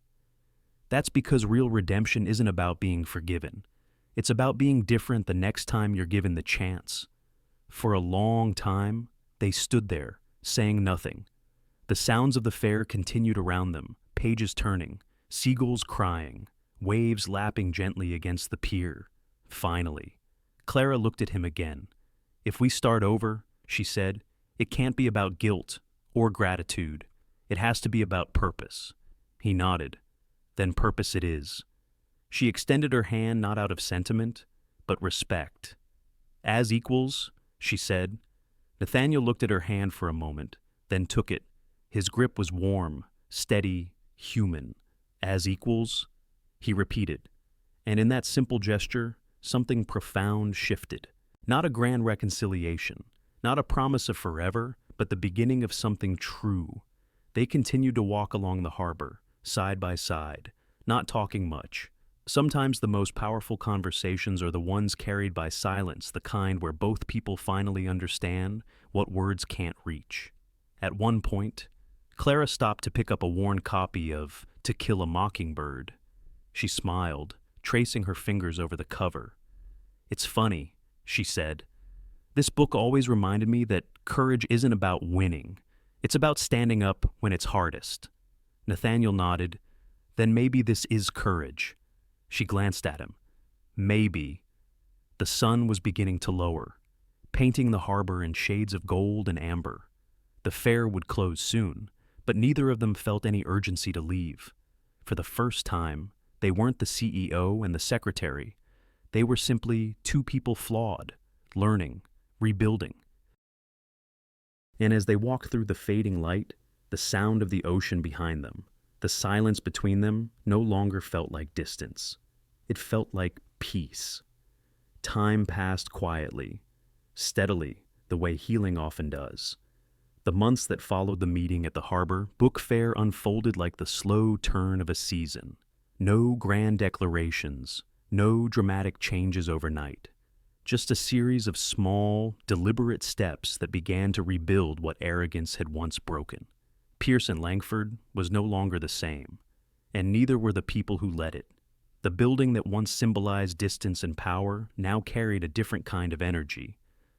"That's because real redemption isn't about being forgiven. It's about being different the next time you're given the chance." For a long time, they stood there, saying nothing. The sounds of the fair continued around them, pages turning, seagulls crying, waves lapping gently against the pier. Finally, Clara looked at him again. "If we start over," she said, "it can't be about guilt or gratitude. It has to be about purpose." He nodded. "Then purpose it is." She extended her hand not out of sentiment, but respect. "As equals," she said. Nathaniel looked at her hand for a moment, then took it. His grip was warm, steady, human. "As equals," he repeated. And in that simple gesture, something profound shifted. Not a grand reconciliation, not a promise of forever, but the beginning of something true. They continued to walk along the harbor, side by side, not talking much. Sometimes the most powerful conversations are the ones carried by silence, the kind where both people finally understand what words can't reach. At one point, Clara stopped to pick up a worn copy of To Kill a Mockingbird. She smiled, tracing her fingers over the cover. "It's funny," she said. "This book always reminded me that courage isn't about winning. It's about standing up when it's hardest." Nathaniel nodded. "Then maybe this is courage." She glanced at him. "Maybe." The sun was beginning to lower, painting the harbor in shades of gold and amber. The fair would close soon, but neither of them felt any urgency to leave. For the first time, they weren't the CEO and the secretary. They were simply two people flawed, learning, rebuilding. And as they walked through the fading light, the sound of the ocean behind them, the silence between them no longer felt like distance. It felt like peace. Time passed quietly, steadily, the way healing often does. The months that followed the meeting at the harbor, book fair unfolded like the slow turn of a season. No grand declarations, no dramatic changes overnight. Just a series of small, deliberate steps that began to rebuild what arrogance had once broken. Pierce and Langford was no longer the same, and neither were the people who led it. The building that once symbolized distance and power now carried a different kind of energy.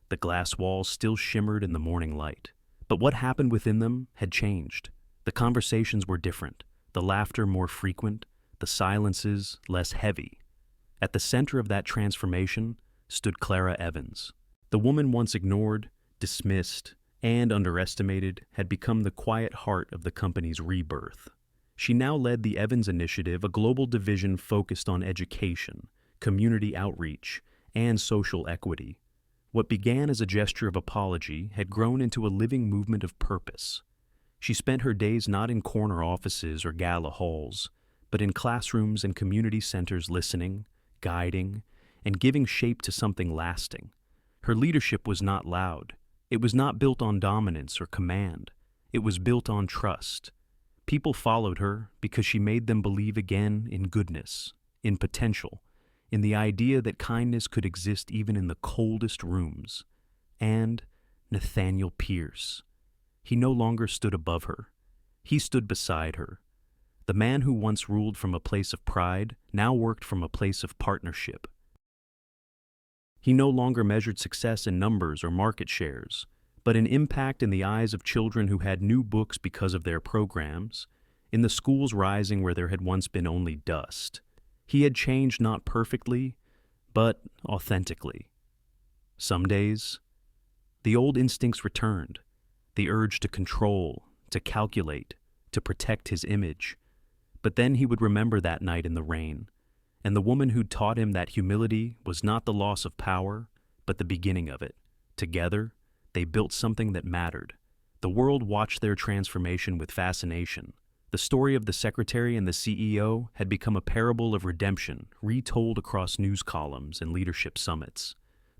The glass walls still shimmered in the morning light. But what happened within them had changed. The conversations were different, the laughter more frequent, the silences less heavy. At the center of that transformation stood Clara Evans. The woman once ignored, dismissed, and underestimated had become the quiet heart of the company's rebirth. She now led the Evans Initiative, a global division focused on education, community outreach, and social equity. What began as a gesture of apology had grown into a living movement of purpose. She spent her days not in corner offices or gala halls, but in classrooms and community centers listening, guiding, and giving shape to something lasting. Her leadership was not loud. It was not built on dominance or command. It was built on trust. People followed her because she made them believe again in goodness, in potential, in the idea that kindness could exist even in the coldest rooms. And Nathaniel Pierce. He no longer stood above her. He stood beside her. The man who once ruled from a place of pride now worked from a place of partnership. He no longer measured success in numbers or market shares, but in impact in the eyes of children who had new books because of their programs, in the schools rising where there had once been only dust. He had changed not perfectly, but authentically. Some days, the old instincts returned, the urge to control, to calculate, to protect his image. But then he would remember that night in the rain, and the woman who'd taught him that humility was not the loss of power, but the beginning of it. Together, they built something that mattered. The world watched their transformation with fascination. The story of the secretary and the CEO had become a parable of redemption, retold across news columns and leadership summits.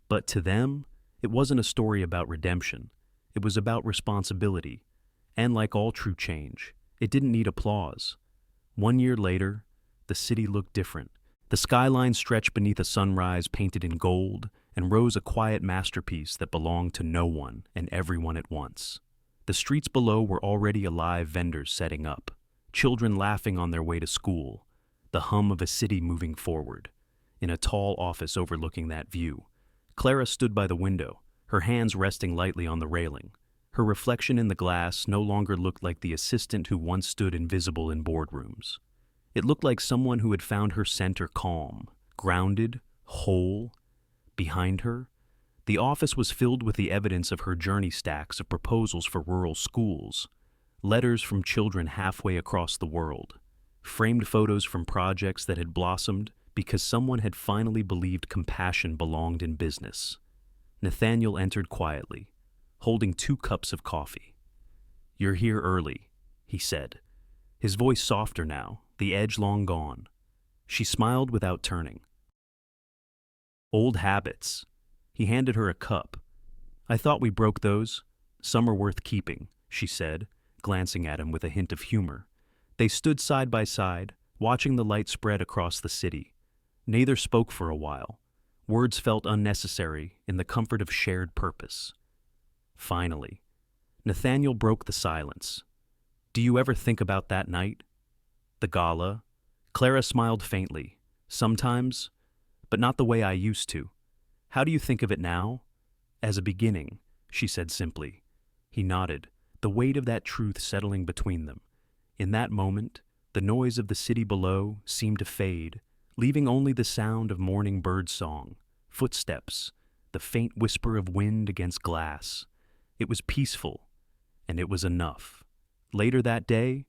But to them, it wasn't a story about redemption. It was about responsibility. And like all true change, it didn't need applause. 1 year later, the city looked different. The skyline stretched beneath a sunrise painted in gold and rose a quiet masterpiece that belonged to no one and everyone at once. The streets below were already alive, vendors setting up, children laughing on their way to school, the hum of a city moving forward. In a tall office overlooking that view, Clara stood by the window, her hands resting lightly on the railing. Her reflection in the glass no longer looked like the assistant who once stood invisible in boardrooms. It looked like someone who had found her center calm, grounded, whole. Behind her, the office was filled with the evidence of her journey, stacks of proposals for rural schools, letters from children halfway across the world, framed photos from projects that had blossomed because someone had finally believed compassion belonged in business. Nathaniel entered quietly, holding 2 cups of coffee. "You're here early," he said, his voice softer now, the edge long gone. She smiled without turning. "Old habits." He handed her a cup. "I thought we broke those. Some are worth keeping," she said, glancing at him with a hint of humor. They stood side by side, watching the light spread across the city. Neither spoke for a while. Words felt unnecessary in the comfort of shared purpose. Finally, Nathaniel broke the silence. "Do you ever think about that night? The gala?" Clara smiled faintly. "Sometimes, but not the way I used to. How do you think of it now?" "As a beginning," she said simply. He nodded, the weight of that truth settling between them. In that moment, the noise of the city below seemed to fade, leaving only the sound of morning bird song, footsteps, the faint whisper of wind against glass. It was peaceful, and it was enough. Later that day,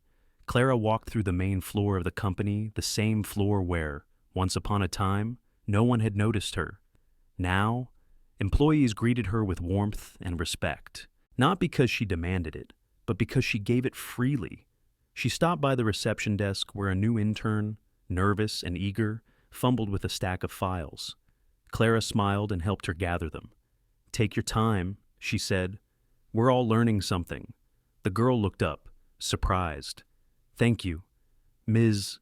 Clara walked through the main floor of the company, the same floor where, once upon a time, no one had noticed her. Now, employees greeted her with warmth and respect, not because she demanded it, but because she gave it freely. She stopped by the reception desk where a new intern, nervous and eager, fumbled with a stack of files. Clara smiled and helped her gather them. "Take your time," she said. "We're all learning something." The girl looked up, surprised. "Thank you. Ms.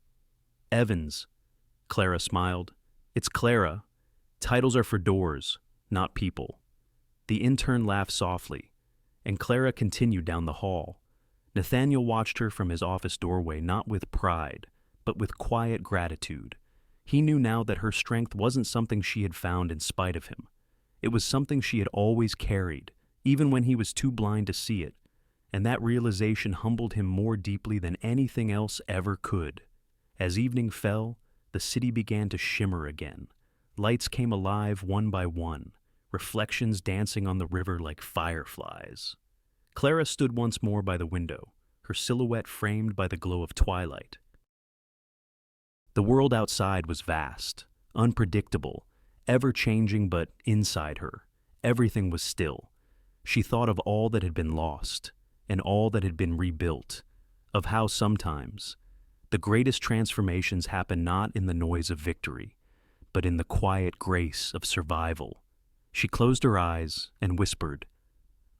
Evans." Clara smiled. "It's Clara. Titles are for doors, not people." The intern laughed softly, and Clara continued down the hall. Nathaniel watched her from his office doorway, not with pride, but with quiet gratitude. He knew now that her strength wasn't something she had found in spite of him. It was something she had always carried, even when he was too blind to see it, and that realization humbled him more deeply than anything else ever could. As evening fell, the city began to shimmer again. Lights came alive one by one, reflections dancing on the river like fireflies. Clara stood once more by the window, her silhouette framed by the glow of twilight. The world outside was vast, unpredictable, ever-changing, but inside her, everything was still. She thought of all that had been lost, and all that had been rebuilt, of how sometimes the greatest transformations happen not in the noise of victory, but in the quiet grace of survival. She closed her eyes and whispered,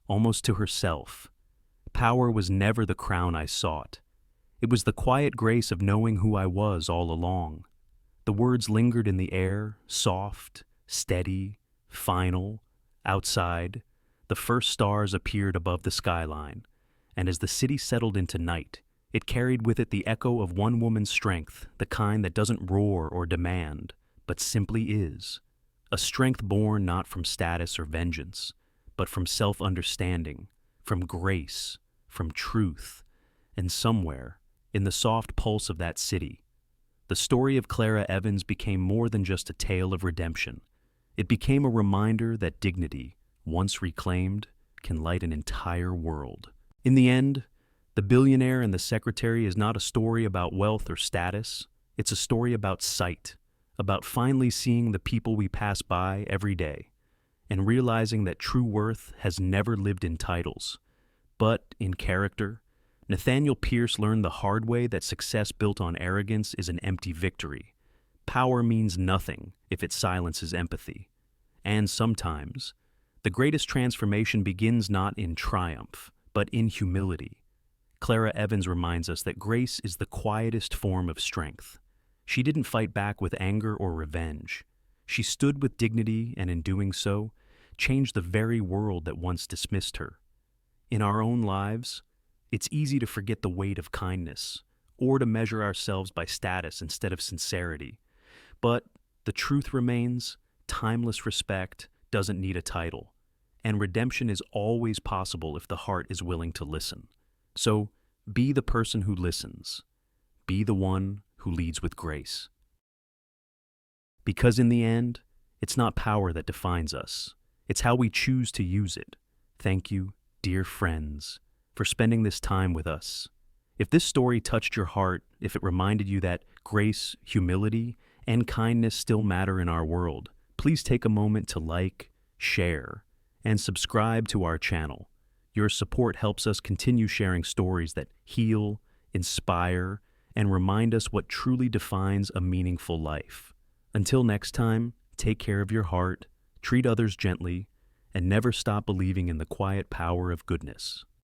almost to herself, "Power was never the crown I sought. It was the quiet grace of knowing who I was all along." The words lingered in the air, soft, steady, final. Outside, the first stars appeared above the skyline, and as the city settled into night, it carried with it the echo of one woman's strength, the kind that doesn't roar or demand, but simply is. A strength born not from status or vengeance, but from self-understanding, from grace, from truth, and somewhere, in the soft pulse of that city, the story of Clara Evans became more than just a tale of redemption. It became a reminder that dignity, once reclaimed, can light an entire world. In the end, The Billionaire and the Secretary is not a story about wealth or status. It's a story about sight, about finally seeing the people we pass by every day, and realizing that true worth has never lived in titles, but in character. Nathaniel Pierce learned the hard way that success built on arrogance is an empty victory. Power means nothing if it silences empathy. And sometimes, the greatest transformation begins not in triumph, but in humility. Clara Evans reminds us that grace is the quietest form of strength. She didn't fight back with anger or revenge. She stood with dignity and in doing so, changed the very world that once dismissed her. In our own lives, it's easy to forget the weight of kindness, or to measure ourselves by status instead of sincerity. But the truth remains, timeless respect doesn't need a title, and redemption is always possible if the heart is willing to listen. So, be the person who listens. Be the one who leads with grace. Because in the end, it's not power that defines us. It's how we choose to use it. Thank you, dear friends, for spending this time with us. If this story touched your heart, if it reminded you that grace, humility, and kindness still matter in our world, please take a moment to like, share, and subscribe to our channel. Your support helps us continue sharing stories that heal, inspire, and remind us what truly defines a meaningful life. Until next time, take care of your heart, treat others gently, and never stop believing in the quiet power of goodness.